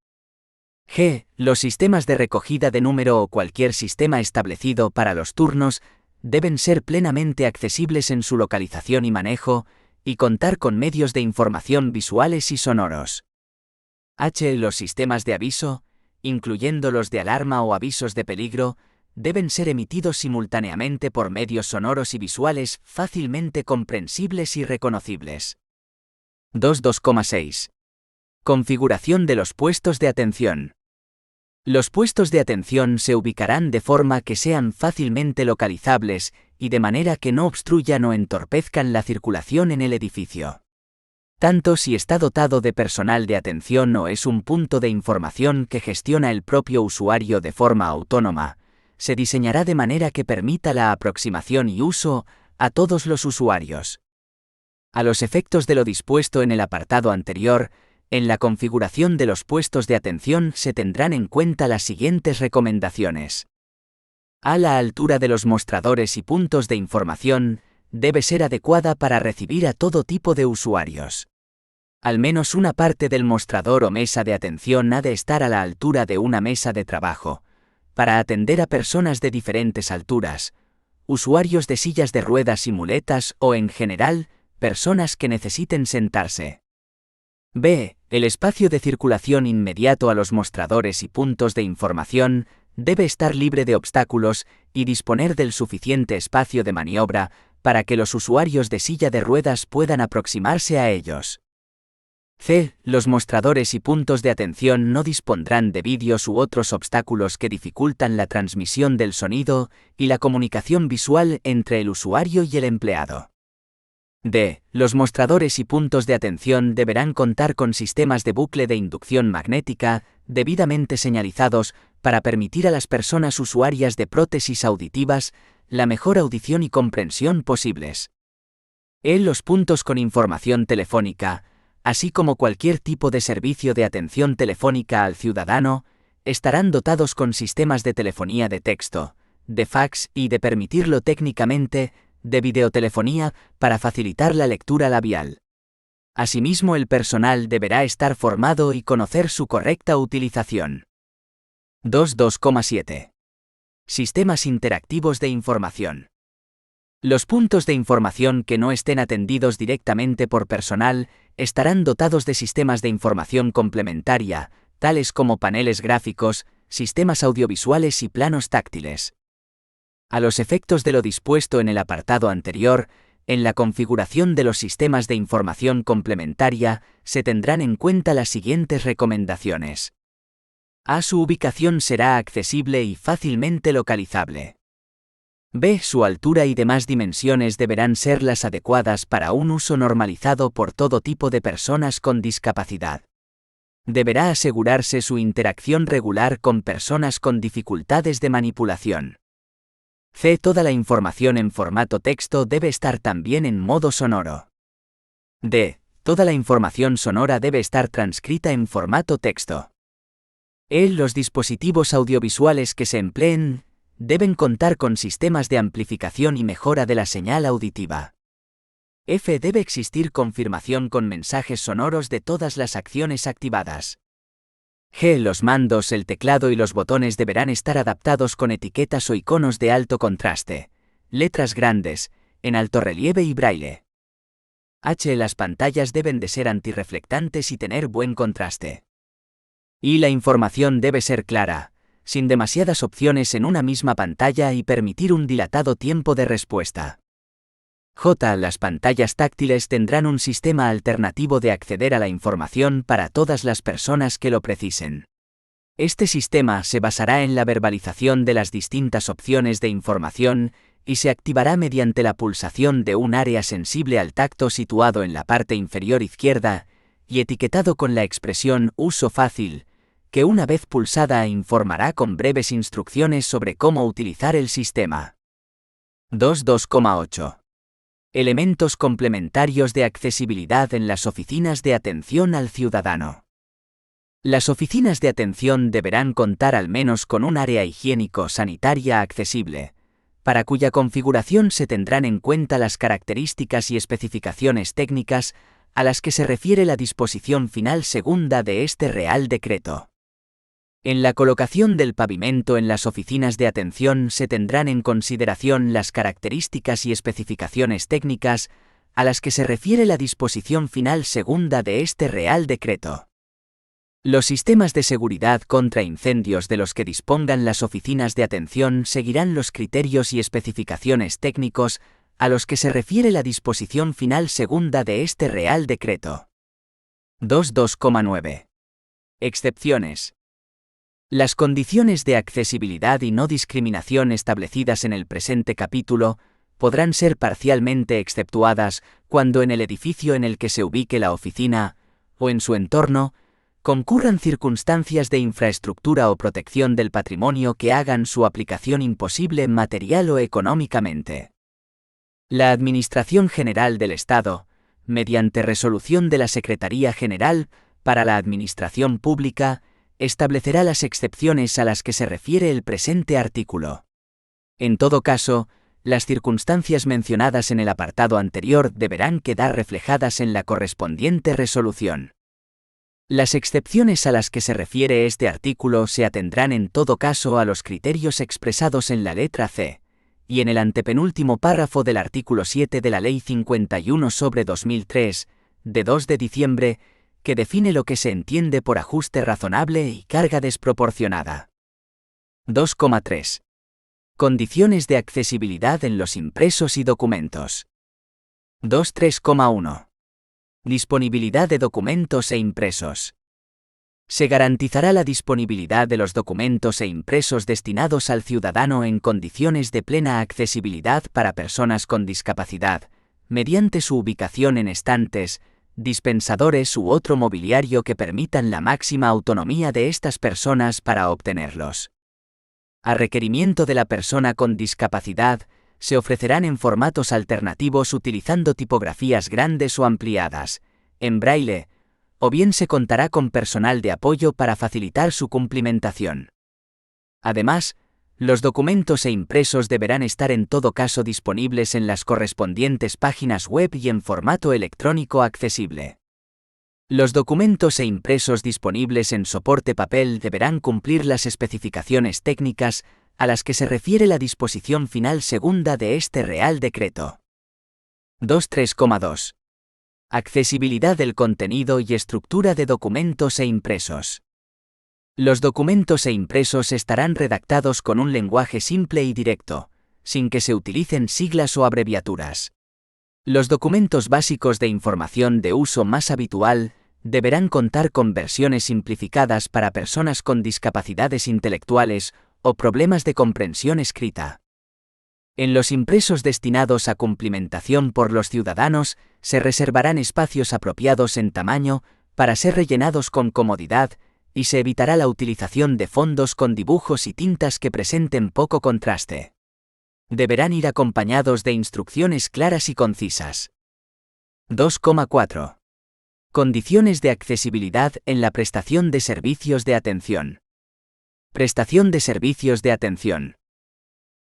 G. Los sistemas de recogida de número o cualquier sistema establecido para los turnos deben ser plenamente accesibles en su localización y manejo, y contar con medios de información visuales y sonoros. H. Los sistemas de aviso, incluyendo los de alarma o avisos de peligro, deben ser emitidos simultáneamente por medios sonoros y visuales fácilmente comprensibles y reconocibles. 2.2,6. Configuración de los puestos de atención. Los puestos de atención se ubicarán de forma que sean fácilmente localizables y de manera que no obstruyan o entorpezcan la circulación en el edificio. Tanto si está dotado de personal de atención o es un punto de información que gestiona el propio usuario de forma autónoma, se diseñará de manera que permita la aproximación y uso a todos los usuarios. A los efectos de lo dispuesto en el apartado anterior, en la configuración de los puestos de atención se tendrán en cuenta las siguientes recomendaciones. A. La altura de los mostradores y puntos de información debe ser adecuada para recibir a todo tipo de usuarios. Al menos una parte del mostrador o mesa de atención ha de estar a la altura de una mesa de trabajo, para atender a personas de diferentes alturas, usuarios de sillas de ruedas y muletas o, en general, personas que necesiten sentarse. B. El espacio de circulación inmediato a los mostradores y puntos de información debe estar libre de obstáculos y disponer del suficiente espacio de maniobra para que los usuarios de silla de ruedas puedan aproximarse a ellos. C. Los mostradores y puntos de atención no dispondrán de vídeos u otros obstáculos que dificultan la transmisión del sonido y la comunicación visual entre el usuario y el empleado. D. Los mostradores y puntos de atención deberán contar con sistemas de bucle de inducción magnética debidamente señalizados para permitir a las personas usuarias de prótesis auditivas la mejor audición y comprensión posibles. E. Los puntos con información telefónica, así como cualquier tipo de servicio de atención telefónica al ciudadano, estarán dotados con sistemas de telefonía de texto, de fax y de permitirlo técnicamente, de videotelefonía para facilitar la lectura labial. Asimismo, el personal deberá estar formado y conocer su correcta utilización. 2.2,7. Sistemas interactivos de información. Los puntos de información que no estén atendidos directamente por personal estarán dotados de sistemas de información complementaria, tales como paneles gráficos, sistemas audiovisuales y planos táctiles. A los efectos de lo dispuesto en el apartado anterior, en la configuración de los sistemas de información complementaria, se tendrán en cuenta las siguientes recomendaciones. A. Su ubicación será accesible y fácilmente localizable. B. Su altura y demás dimensiones deberán ser las adecuadas para un uso normalizado por todo tipo de personas con discapacidad. Deberá asegurarse su interacción regular con personas con dificultades de manipulación. C. Toda la información en formato texto debe estar también en modo sonoro. D. Toda la información sonora debe estar transcrita en formato texto. E. Los dispositivos audiovisuales que se empleen deben contar con sistemas de amplificación y mejora de la señal auditiva. F. Debe existir confirmación con mensajes sonoros de todas las acciones activadas. G. Los mandos, el teclado y los botones deberán estar adaptados con etiquetas o iconos de alto contraste, letras grandes, en alto relieve y braille. H. Las pantallas deben de ser antirreflectantes y tener buen contraste. I. La información debe ser clara, sin demasiadas opciones en una misma pantalla y permitir un dilatado tiempo de respuesta. J. Las pantallas táctiles tendrán un sistema alternativo de acceder a la información para todas las personas que lo precisen. Este sistema se basará en la verbalización de las distintas opciones de información y se activará mediante la pulsación de un área sensible al tacto situado en la parte inferior izquierda y etiquetado con la expresión «uso fácil», que una vez pulsada informará con breves instrucciones sobre cómo utilizar el sistema. 2.2.8. Elementos complementarios de accesibilidad en las oficinas de atención al ciudadano. Las oficinas de atención deberán contar al menos con un área higiénico-sanitaria accesible, para cuya configuración se tendrán en cuenta las características y especificaciones técnicas a las que se refiere la disposición final segunda de este Real Decreto. En la colocación del pavimento en las oficinas de atención se tendrán en consideración las características y especificaciones técnicas a las que se refiere la disposición final segunda de este Real Decreto. Los sistemas de seguridad contra incendios de los que dispongan las oficinas de atención seguirán los criterios y especificaciones técnicos a los que se refiere la disposición final segunda de este Real Decreto. 2.2.9. Excepciones. Las condiciones de accesibilidad y no discriminación establecidas en el presente capítulo podrán ser parcialmente exceptuadas cuando en el edificio en el que se ubique la oficina, o en su entorno, concurran circunstancias de infraestructura o protección del patrimonio que hagan su aplicación imposible material o económicamente. La Administración General del Estado, mediante resolución de la Secretaría General para la Administración Pública, establecerá las excepciones a las que se refiere el presente artículo. En todo caso, las circunstancias mencionadas en el apartado anterior deberán quedar reflejadas en la correspondiente resolución. Las excepciones a las que se refiere este artículo se atendrán en todo caso a los criterios expresados en la letra C, y en el antepenúltimo párrafo del artículo 7 de la Ley 51/2003, de 2 de diciembre, que define lo que se entiende por ajuste razonable y carga desproporcionada. 2.3. Condiciones de accesibilidad en los impresos y documentos. 2.3.1. Disponibilidad de documentos e impresos. Se garantizará la disponibilidad de los documentos e impresos destinados al ciudadano en condiciones de plena accesibilidad para personas con discapacidad, mediante su ubicación en estantes, dispensadores u otro mobiliario que permitan la máxima autonomía de estas personas para obtenerlos. A requerimiento de la persona con discapacidad, se ofrecerán en formatos alternativos utilizando tipografías grandes o ampliadas, en braille, o bien se contará con personal de apoyo para facilitar su cumplimentación. Además, los documentos e impresos deberán estar en todo caso disponibles en las correspondientes páginas web y en formato electrónico accesible. Los documentos e impresos disponibles en soporte papel deberán cumplir las especificaciones técnicas a las que se refiere la disposición final segunda de este Real Decreto. 2.3.2. Accesibilidad del contenido y estructura de documentos e impresos. Los documentos e impresos estarán redactados con un lenguaje simple y directo, sin que se utilicen siglas o abreviaturas. Los documentos básicos de información de uso más habitual deberán contar con versiones simplificadas para personas con discapacidades intelectuales o problemas de comprensión escrita. En los impresos destinados a cumplimentación por los ciudadanos, se reservarán espacios apropiados en tamaño para ser rellenados con comodidad y se evitará la utilización de fondos con dibujos y tintas que presenten poco contraste. Deberán ir acompañados de instrucciones claras y concisas. 2,4. Condiciones de accesibilidad en la prestación de servicios de atención. Prestación de servicios de atención.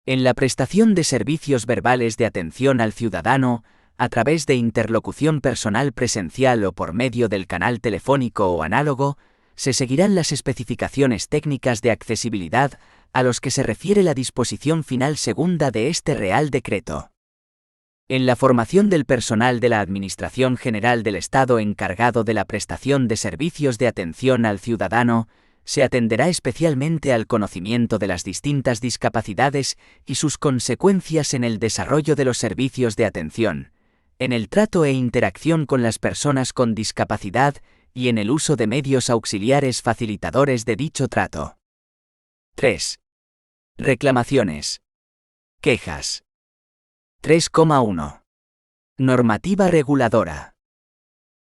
En la prestación de servicios verbales de atención al ciudadano, a través de interlocución personal presencial o por medio del canal telefónico o análogo, se seguirán las especificaciones técnicas de accesibilidad a los que se refiere la disposición final segunda de este Real Decreto. En la formación del personal de la Administración General del Estado encargado de la prestación de servicios de atención al ciudadano, se atenderá especialmente al conocimiento de las distintas discapacidades y sus consecuencias en el desarrollo de los servicios de atención, en el trato e interacción con las personas con discapacidad y en el uso de medios auxiliares facilitadores de dicho trato. 3. Reclamaciones. Quejas. 3,1. Normativa reguladora.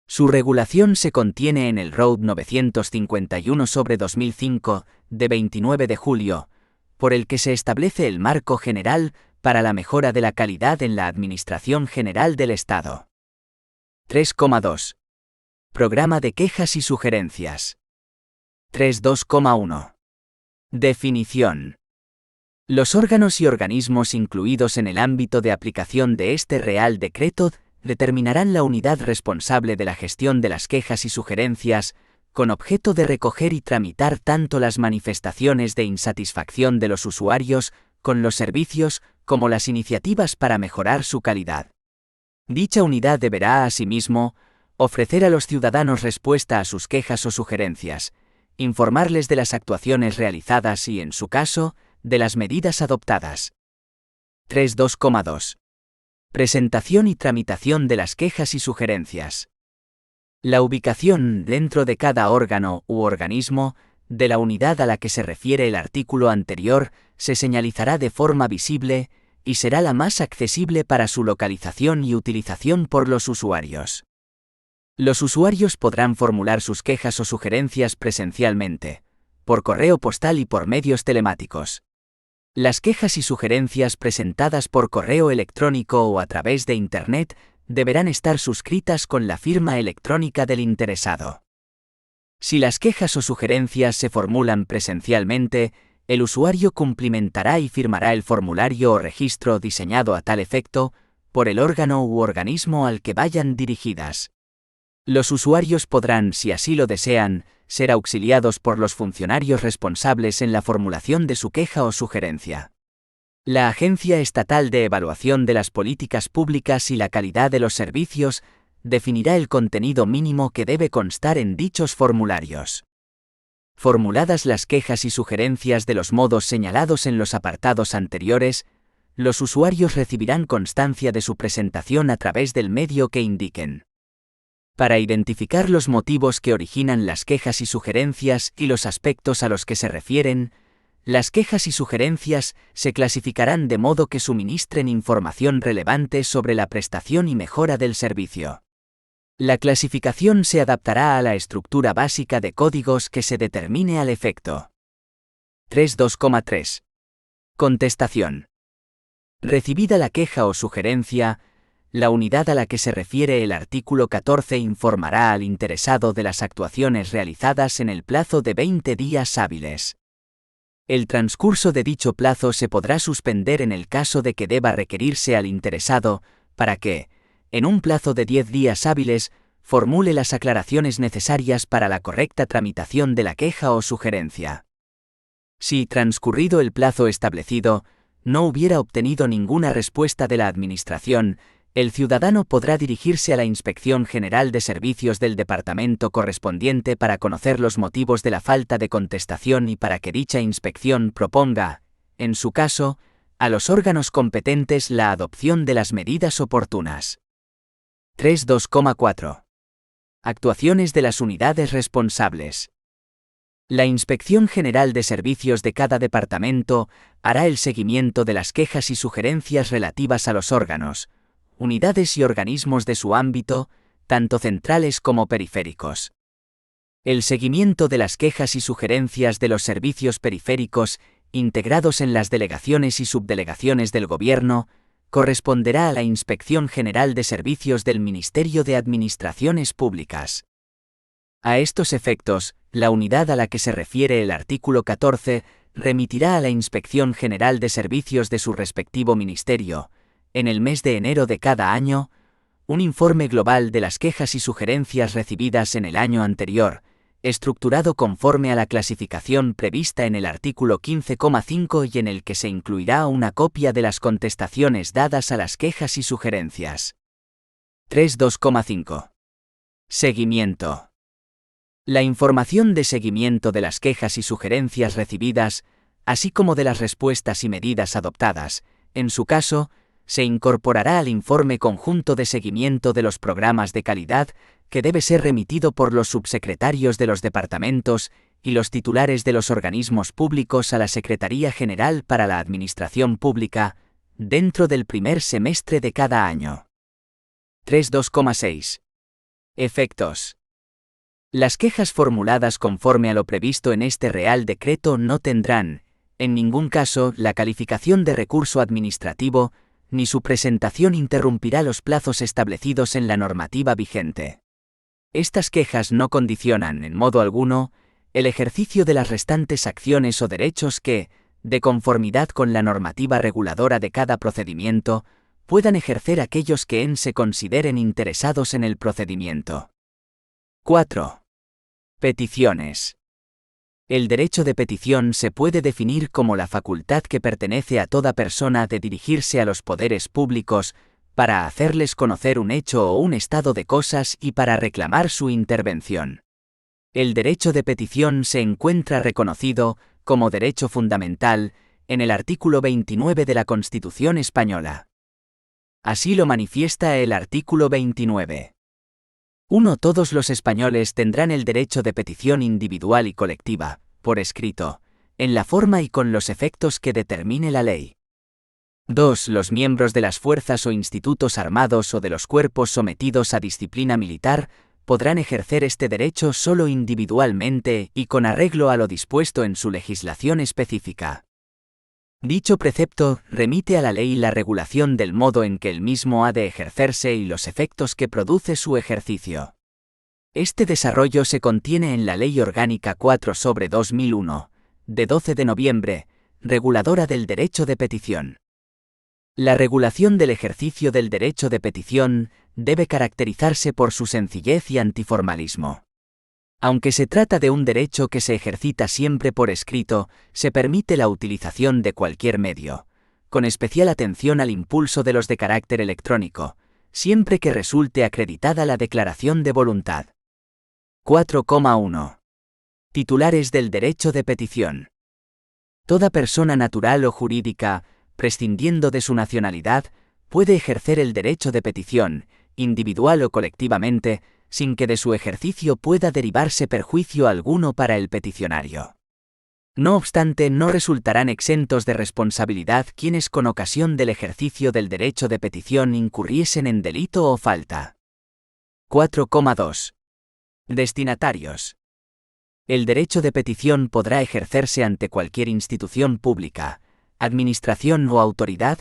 Su regulación se contiene en el Road 951/2005, de 29 de julio, por el que se establece el marco general para la mejora de la calidad en la Administración General del Estado. 3,2. Programa de quejas y sugerencias. 3.2,1. Definición. Los órganos y organismos incluidos en el ámbito de aplicación de este Real Decreto determinarán la unidad responsable de la gestión de las quejas y sugerencias, con objeto de recoger y tramitar tanto las manifestaciones de insatisfacción de los usuarios con los servicios como las iniciativas para mejorar su calidad. Dicha unidad deberá, asimismo, ofrecer a los ciudadanos respuesta a sus quejas o sugerencias, informarles de las actuaciones realizadas y, en su caso, de las medidas adoptadas. 3.2,2. Presentación y tramitación de las quejas y sugerencias. La ubicación, dentro de cada órgano u organismo, de la unidad a la que se refiere el artículo anterior, se señalizará de forma visible y será la más accesible para su localización y utilización por los usuarios. Los usuarios podrán formular sus quejas o sugerencias presencialmente, por correo postal y por medios telemáticos. Las quejas y sugerencias presentadas por correo electrónico o a través de Internet deberán estar suscritas con la firma electrónica del interesado. Si las quejas o sugerencias se formulan presencialmente, el usuario cumplimentará y firmará el formulario o registro diseñado a tal efecto por el órgano u organismo al que vayan dirigidas. Los usuarios podrán, si así lo desean, ser auxiliados por los funcionarios responsables en la formulación de su queja o sugerencia. La Agencia Estatal de Evaluación de las Políticas Públicas y la Calidad de los Servicios definirá el contenido mínimo que debe constar en dichos formularios. Formuladas las quejas y sugerencias de los modos señalados en los apartados anteriores, los usuarios recibirán constancia de su presentación a través del medio que indiquen. Para identificar los motivos que originan las quejas y sugerencias y los aspectos a los que se refieren, las quejas y sugerencias se clasificarán de modo que suministren información relevante sobre la prestación y mejora del servicio. La clasificación se adaptará a la estructura básica de códigos que se determine al efecto. 3.2,3. Contestación. Recibida la queja o sugerencia, la unidad a la que se refiere el artículo 14 informará al interesado de las actuaciones realizadas en el plazo de 20 días hábiles. El transcurso de dicho plazo se podrá suspender en el caso de que deba requerirse al interesado, para que, en un plazo de 10 días hábiles, formule las aclaraciones necesarias para la correcta tramitación de la queja o sugerencia. Si, transcurrido el plazo establecido, no hubiera obtenido ninguna respuesta de la Administración, el ciudadano podrá dirigirse a la Inspección General de Servicios del departamento correspondiente para conocer los motivos de la falta de contestación y para que dicha inspección proponga, en su caso, a los órganos competentes la adopción de las medidas oportunas. 3.2.4. Actuaciones de las unidades responsables. La Inspección General de Servicios de cada departamento hará el seguimiento de las quejas y sugerencias relativas a los órganos, unidades y organismos de su ámbito, tanto centrales como periféricos. El seguimiento de las quejas y sugerencias de los servicios periféricos, integrados en las delegaciones y subdelegaciones del Gobierno, corresponderá a la Inspección General de Servicios del Ministerio de Administraciones Públicas. A estos efectos, la unidad a la que se refiere el artículo 14 remitirá a la Inspección General de Servicios de su respectivo ministerio, en el mes de enero de cada año, un informe global de las quejas y sugerencias recibidas en el año anterior, estructurado conforme a la clasificación prevista en el artículo 15,5 y en el que se incluirá una copia de las contestaciones dadas a las quejas y sugerencias. 3.2.5. Seguimiento. La información de seguimiento de las quejas y sugerencias recibidas, así como de las respuestas y medidas adoptadas, en su caso, se incorporará al informe conjunto de seguimiento de los programas de calidad que debe ser remitido por los subsecretarios de los departamentos y los titulares de los organismos públicos a la Secretaría General para la Administración Pública, dentro del primer semestre de cada año. 3.2.6. Efectos. Las quejas formuladas conforme a lo previsto en este Real Decreto no tendrán, en ningún caso, la calificación de recurso administrativo, ni su presentación interrumpirá los plazos establecidos en la normativa vigente. Estas quejas no condicionan, en modo alguno, el ejercicio de las restantes acciones o derechos que, de conformidad con la normativa reguladora de cada procedimiento, puedan ejercer aquellos que se consideren interesados en el procedimiento. 4. Peticiones. El derecho de petición se puede definir como la facultad que pertenece a toda persona de dirigirse a los poderes públicos para hacerles conocer un hecho o un estado de cosas y para reclamar su intervención. El derecho de petición se encuentra reconocido como derecho fundamental en el artículo 29 de la Constitución española. Así lo manifiesta el artículo 29. 1. Todos los españoles tendrán el derecho de petición individual y colectiva, por escrito, en la forma y con los efectos que determine la ley. 2. Los miembros de las fuerzas o institutos armados o de los cuerpos sometidos a disciplina militar podrán ejercer este derecho solo individualmente y con arreglo a lo dispuesto en su legislación específica. Dicho precepto remite a la ley la regulación del modo en que el mismo ha de ejercerse y los efectos que produce su ejercicio. Este desarrollo se contiene en la Ley Orgánica 4/2001, de 12 de noviembre, reguladora del derecho de petición. La regulación del ejercicio del derecho de petición debe caracterizarse por su sencillez y antiformalismo. Aunque se trata de un derecho que se ejercita siempre por escrito, se permite la utilización de cualquier medio, con especial atención al impulso de los de carácter electrónico, siempre que resulte acreditada la declaración de voluntad. 4,1. Titulares del derecho de petición. Toda persona natural o jurídica, prescindiendo de su nacionalidad, puede ejercer el derecho de petición, individual o colectivamente, sin que de su ejercicio pueda derivarse perjuicio alguno para el peticionario. No obstante, no resultarán exentos de responsabilidad quienes con ocasión del ejercicio del derecho de petición incurriesen en delito o falta. 4,2. Destinatarios. El derecho de petición podrá ejercerse ante cualquier institución pública, administración o autoridad,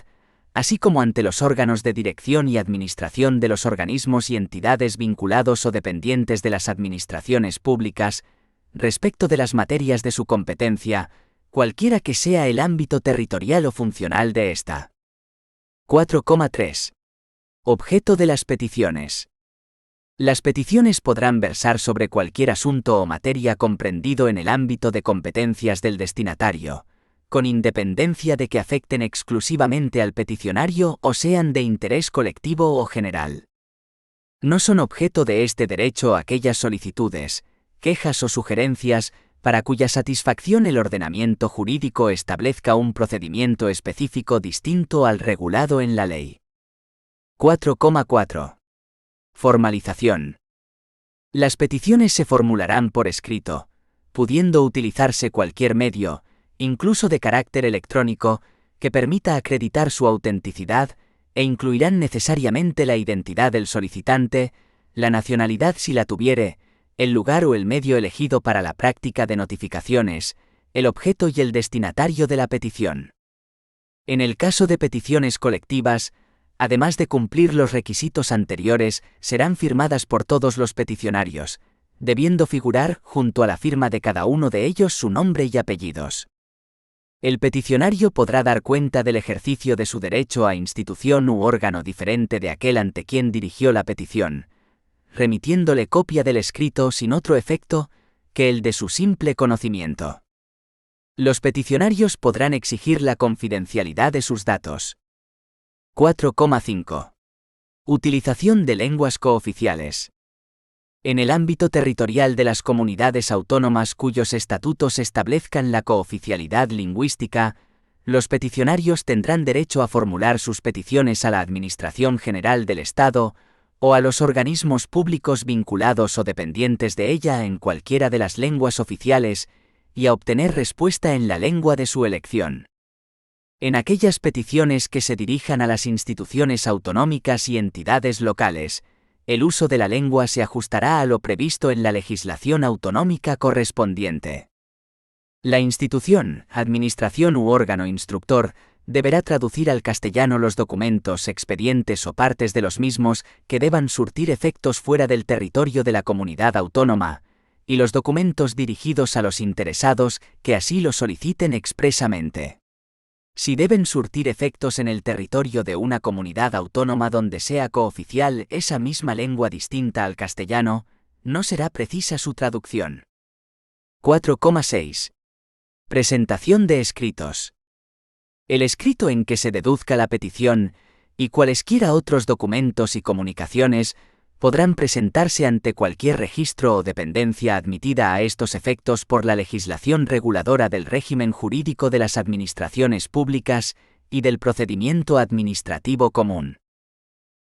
así como ante los órganos de dirección y administración de los organismos y entidades vinculados o dependientes de las administraciones públicas, respecto de las materias de su competencia, cualquiera que sea el ámbito territorial o funcional de ésta. 4,3. Objeto de las peticiones. Las peticiones podrán versar sobre cualquier asunto o materia comprendido en el ámbito de competencias del destinatario, con independencia de que afecten exclusivamente al peticionario o sean de interés colectivo o general. No son objeto de este derecho aquellas solicitudes, quejas o sugerencias para cuya satisfacción el ordenamiento jurídico establezca un procedimiento específico distinto al regulado en la ley. 4,4. Formalización. Las peticiones se formularán por escrito, pudiendo utilizarse cualquier medio, incluso de carácter electrónico, que permita acreditar su autenticidad, e incluirán necesariamente la identidad del solicitante, la nacionalidad si la tuviere, el lugar o el medio elegido para la práctica de notificaciones, el objeto y el destinatario de la petición. En el caso de peticiones colectivas, además de cumplir los requisitos anteriores, serán firmadas por todos los peticionarios, debiendo figurar junto a la firma de cada uno de ellos su nombre y apellidos. El peticionario podrá dar cuenta del ejercicio de su derecho a institución u órgano diferente de aquel ante quien dirigió la petición, remitiéndole copia del escrito sin otro efecto que el de su simple conocimiento. Los peticionarios podrán exigir la confidencialidad de sus datos. 4,5. Utilización de lenguas cooficiales. En el ámbito territorial de las comunidades autónomas cuyos estatutos establezcan la cooficialidad lingüística, los peticionarios tendrán derecho a formular sus peticiones a la Administración General del Estado o a los organismos públicos vinculados o dependientes de ella en cualquiera de las lenguas oficiales y a obtener respuesta en la lengua de su elección. En aquellas peticiones que se dirijan a las instituciones autonómicas y entidades locales, el uso de la lengua se ajustará a lo previsto en la legislación autonómica correspondiente. La institución, administración u órgano instructor deberá traducir al castellano los documentos, expedientes o partes de los mismos que deban surtir efectos fuera del territorio de la comunidad autónoma, y los documentos dirigidos a los interesados que así lo soliciten expresamente. Si deben surtir efectos en el territorio de una comunidad autónoma donde sea cooficial esa misma lengua distinta al castellano, no será precisa su traducción. 4,6. Presentación de escritos. El escrito en que se deduzca la petición, y cualesquiera otros documentos y comunicaciones, podrán presentarse ante cualquier registro o dependencia admitida a estos efectos por la legislación reguladora del régimen jurídico de las administraciones públicas y del procedimiento administrativo común.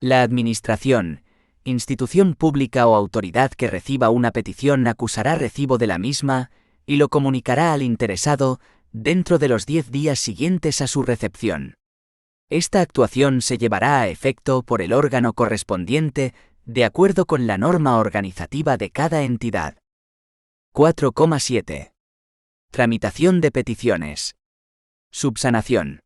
La administración, institución pública o autoridad que reciba una petición acusará recibo de la misma y lo comunicará al interesado dentro de los 10 días siguientes a su recepción. Esta actuación se llevará a efecto por el órgano correspondiente de acuerdo con la norma organizativa de cada entidad. 4,7. Tramitación de peticiones. Subsanación.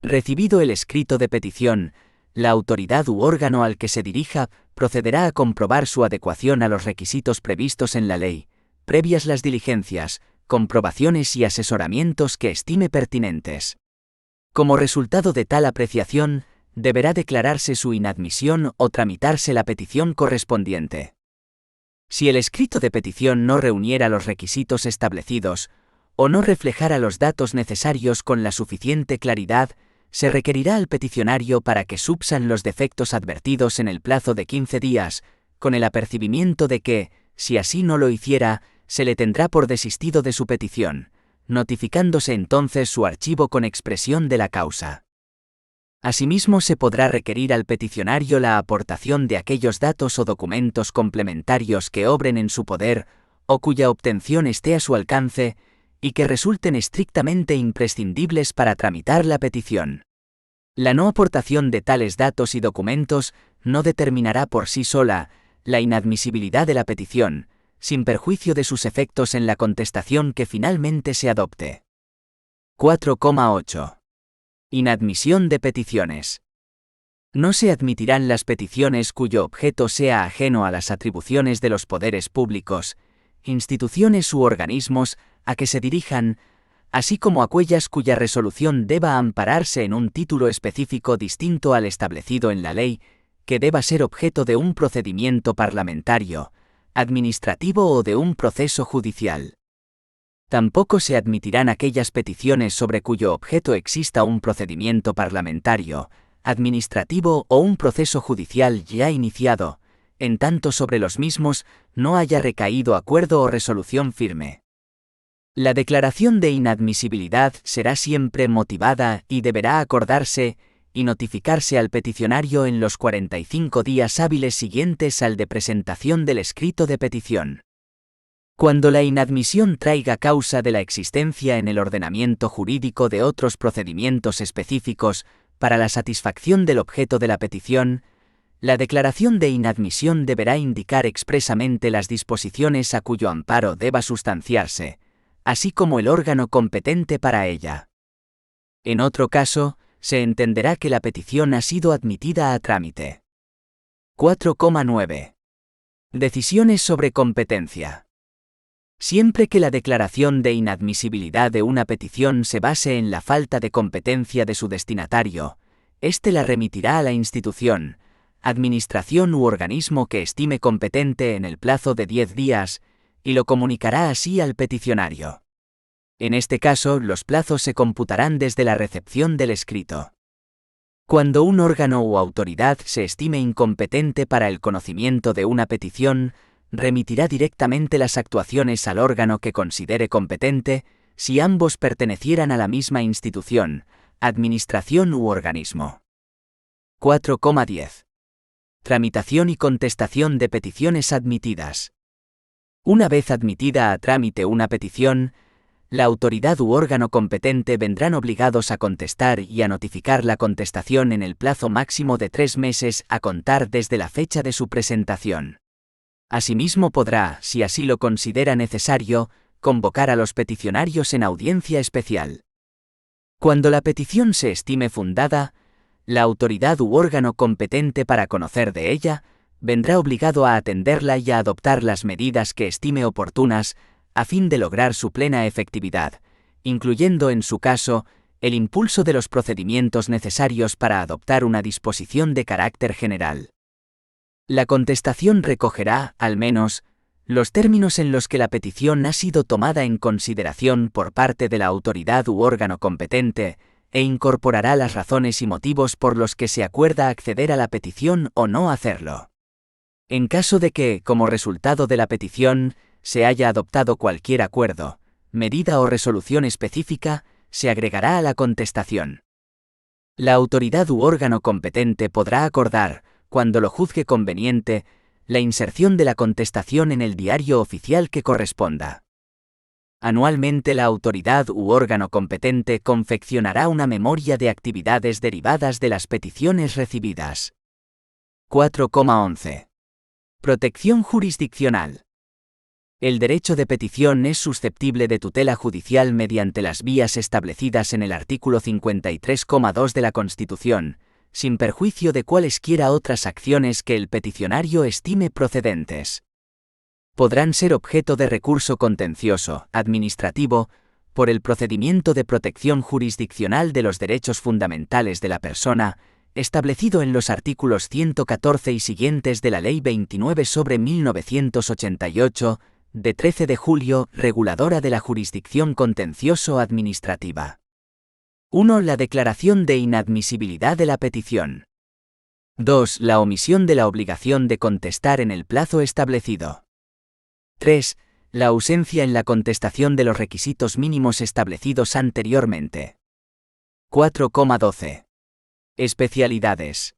Recibido el escrito de petición, la autoridad u órgano al que se dirija procederá a comprobar su adecuación a los requisitos previstos en la ley, previas las diligencias, comprobaciones y asesoramientos que estime pertinentes. Como resultado de tal apreciación, deberá declararse su inadmisión o tramitarse la petición correspondiente. Si el escrito de petición no reuniera los requisitos establecidos, o no reflejara los datos necesarios con la suficiente claridad, se requerirá al peticionario para que subsan los defectos advertidos en el plazo de 15 días, con el apercibimiento de que, si así no lo hiciera, se le tendrá por desistido de su petición, notificándose entonces su archivo con expresión de la causa. Asimismo, se podrá requerir al peticionario la aportación de aquellos datos o documentos complementarios que obren en su poder, o cuya obtención esté a su alcance, y que resulten estrictamente imprescindibles para tramitar la petición. La no aportación de tales datos y documentos no determinará por sí sola la inadmisibilidad de la petición, sin perjuicio de sus efectos en la contestación que finalmente se adopte. 4,8. Inadmisión de peticiones. No se admitirán las peticiones cuyo objeto sea ajeno a las atribuciones de los poderes públicos, instituciones u organismos a que se dirijan, así como aquellas cuya resolución deba ampararse en un título específico distinto al establecido en la ley, que deba ser objeto de un procedimiento parlamentario, administrativo o de un proceso judicial. Tampoco se admitirán aquellas peticiones sobre cuyo objeto exista un procedimiento parlamentario, administrativo o un proceso judicial ya iniciado, en tanto sobre los mismos no haya recaído acuerdo o resolución firme. La declaración de inadmisibilidad será siempre motivada y deberá acordarse y notificarse al peticionario en los 45 días hábiles siguientes al de presentación del escrito de petición. Cuando la inadmisión traiga causa de la existencia en el ordenamiento jurídico de otros procedimientos específicos para la satisfacción del objeto de la petición, la declaración de inadmisión deberá indicar expresamente las disposiciones a cuyo amparo deba sustanciarse, así como el órgano competente para ella. En otro caso, se entenderá que la petición ha sido admitida a trámite. 4,9. Decisiones sobre competencia. Siempre que la declaración de inadmisibilidad de una petición se base en la falta de competencia de su destinatario, éste la remitirá a la institución, administración u organismo que estime competente en el plazo de 10 días, y lo comunicará así al peticionario. En este caso, los plazos se computarán desde la recepción del escrito. Cuando un órgano o autoridad se estime incompetente para el conocimiento de una petición, remitirá directamente las actuaciones al órgano que considere competente, si ambos pertenecieran a la misma institución, administración u organismo. 4,10. Tramitación y contestación de peticiones admitidas. Una vez admitida a trámite una petición, la autoridad u órgano competente vendrán obligados a contestar y a notificar la contestación en el plazo máximo de 3 meses a contar desde la fecha de su presentación. Asimismo podrá, si así lo considera necesario, convocar a los peticionarios en audiencia especial. Cuando la petición se estime fundada, la autoridad u órgano competente para conocer de ella, vendrá obligado a atenderla y a adoptar las medidas que estime oportunas, a fin de lograr su plena efectividad, incluyendo en su caso, el impulso de los procedimientos necesarios para adoptar una disposición de carácter general. La contestación recogerá, al menos, los términos en los que la petición ha sido tomada en consideración por parte de la autoridad u órgano competente, e incorporará las razones y motivos por los que se acuerda acceder a la petición o no hacerlo. En caso de que, como resultado de la petición, se haya adoptado cualquier acuerdo, medida o resolución específica, se agregará a la contestación. La autoridad u órgano competente podrá acordar, cuando lo juzgue conveniente, la inserción de la contestación en el diario oficial que corresponda. Anualmente la autoridad u órgano competente confeccionará una memoria de actividades derivadas de las peticiones recibidas. 4,11. Protección jurisdiccional. El derecho de petición es susceptible de tutela judicial mediante las vías establecidas en el artículo 53,2 de la Constitución, sin perjuicio de cualesquiera otras acciones que el peticionario estime procedentes. Podrán ser objeto de recurso contencioso, administrativo, por el procedimiento de protección jurisdiccional de los derechos fundamentales de la persona, establecido en los artículos 114 y siguientes de la Ley 29/1988, de 13 de julio, reguladora de la jurisdicción contencioso-administrativa. 1. La declaración de inadmisibilidad de la petición. 2. La omisión de la obligación de contestar en el plazo establecido. 3. La ausencia en la contestación de los requisitos mínimos establecidos anteriormente. 4,12. Especialidades.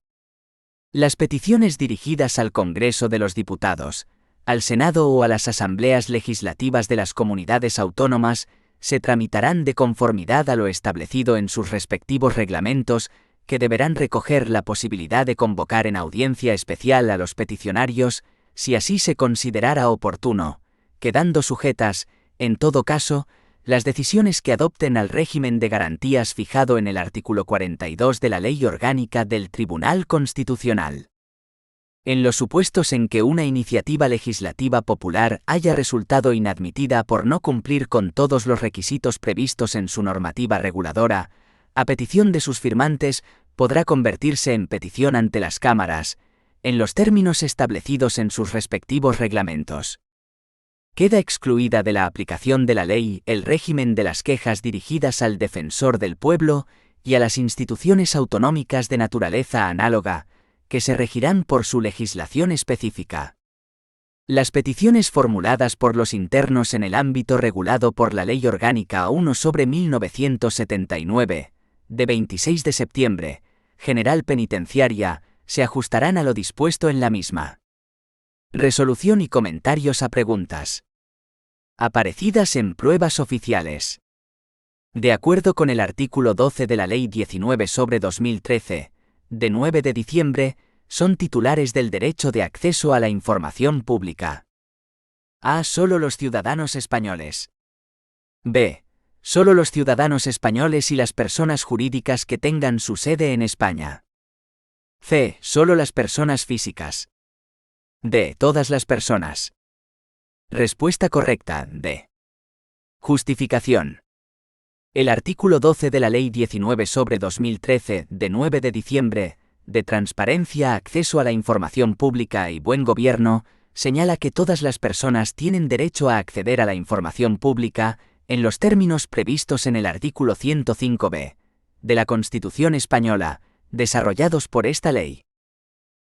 Las peticiones dirigidas al Congreso de los Diputados, al Senado o a las asambleas legislativas de las comunidades autónomas se tramitarán de conformidad a lo establecido en sus respectivos reglamentos, que deberán recoger la posibilidad de convocar en audiencia especial a los peticionarios, si así se considerara oportuno, quedando sujetas, en todo caso, las decisiones que adopten al régimen de garantías fijado en el artículo 42 de la Ley Orgánica del Tribunal Constitucional. En los supuestos en que una iniciativa legislativa popular haya resultado inadmitida por no cumplir con todos los requisitos previstos en su normativa reguladora, a petición de sus firmantes, podrá convertirse en petición ante las cámaras, en los términos establecidos en sus respectivos reglamentos. Queda excluida de la aplicación de la ley el régimen de las quejas dirigidas al defensor del pueblo y a las instituciones autonómicas de naturaleza análoga, que se regirán por su legislación específica. Las peticiones formuladas por los internos en el ámbito regulado por la Ley Orgánica 1/1979, de 26 de septiembre, General Penitenciaria, se ajustarán a lo dispuesto en la misma. Resolución y comentarios a preguntas aparecidas en pruebas oficiales. De acuerdo con el artículo 12 de la Ley 19/2013, de 9 de diciembre, son titulares del derecho de acceso a la información pública. A. Solo los ciudadanos españoles. B. Solo los ciudadanos españoles y las personas jurídicas que tengan su sede en España. C. Solo las personas físicas. D. Todas las personas. Respuesta correcta, D. Justificación. El artículo 12 de la Ley 19/2013, de 9 de diciembre, de Transparencia, Acceso a la Información Pública y Buen Gobierno, señala que todas las personas tienen derecho a acceder a la información pública en los términos previstos en el artículo 105b de la Constitución española, desarrollados por esta ley.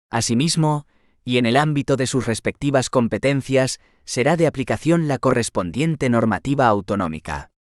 Asimismo, y en el ámbito de sus respectivas competencias, será de aplicación la correspondiente normativa autonómica.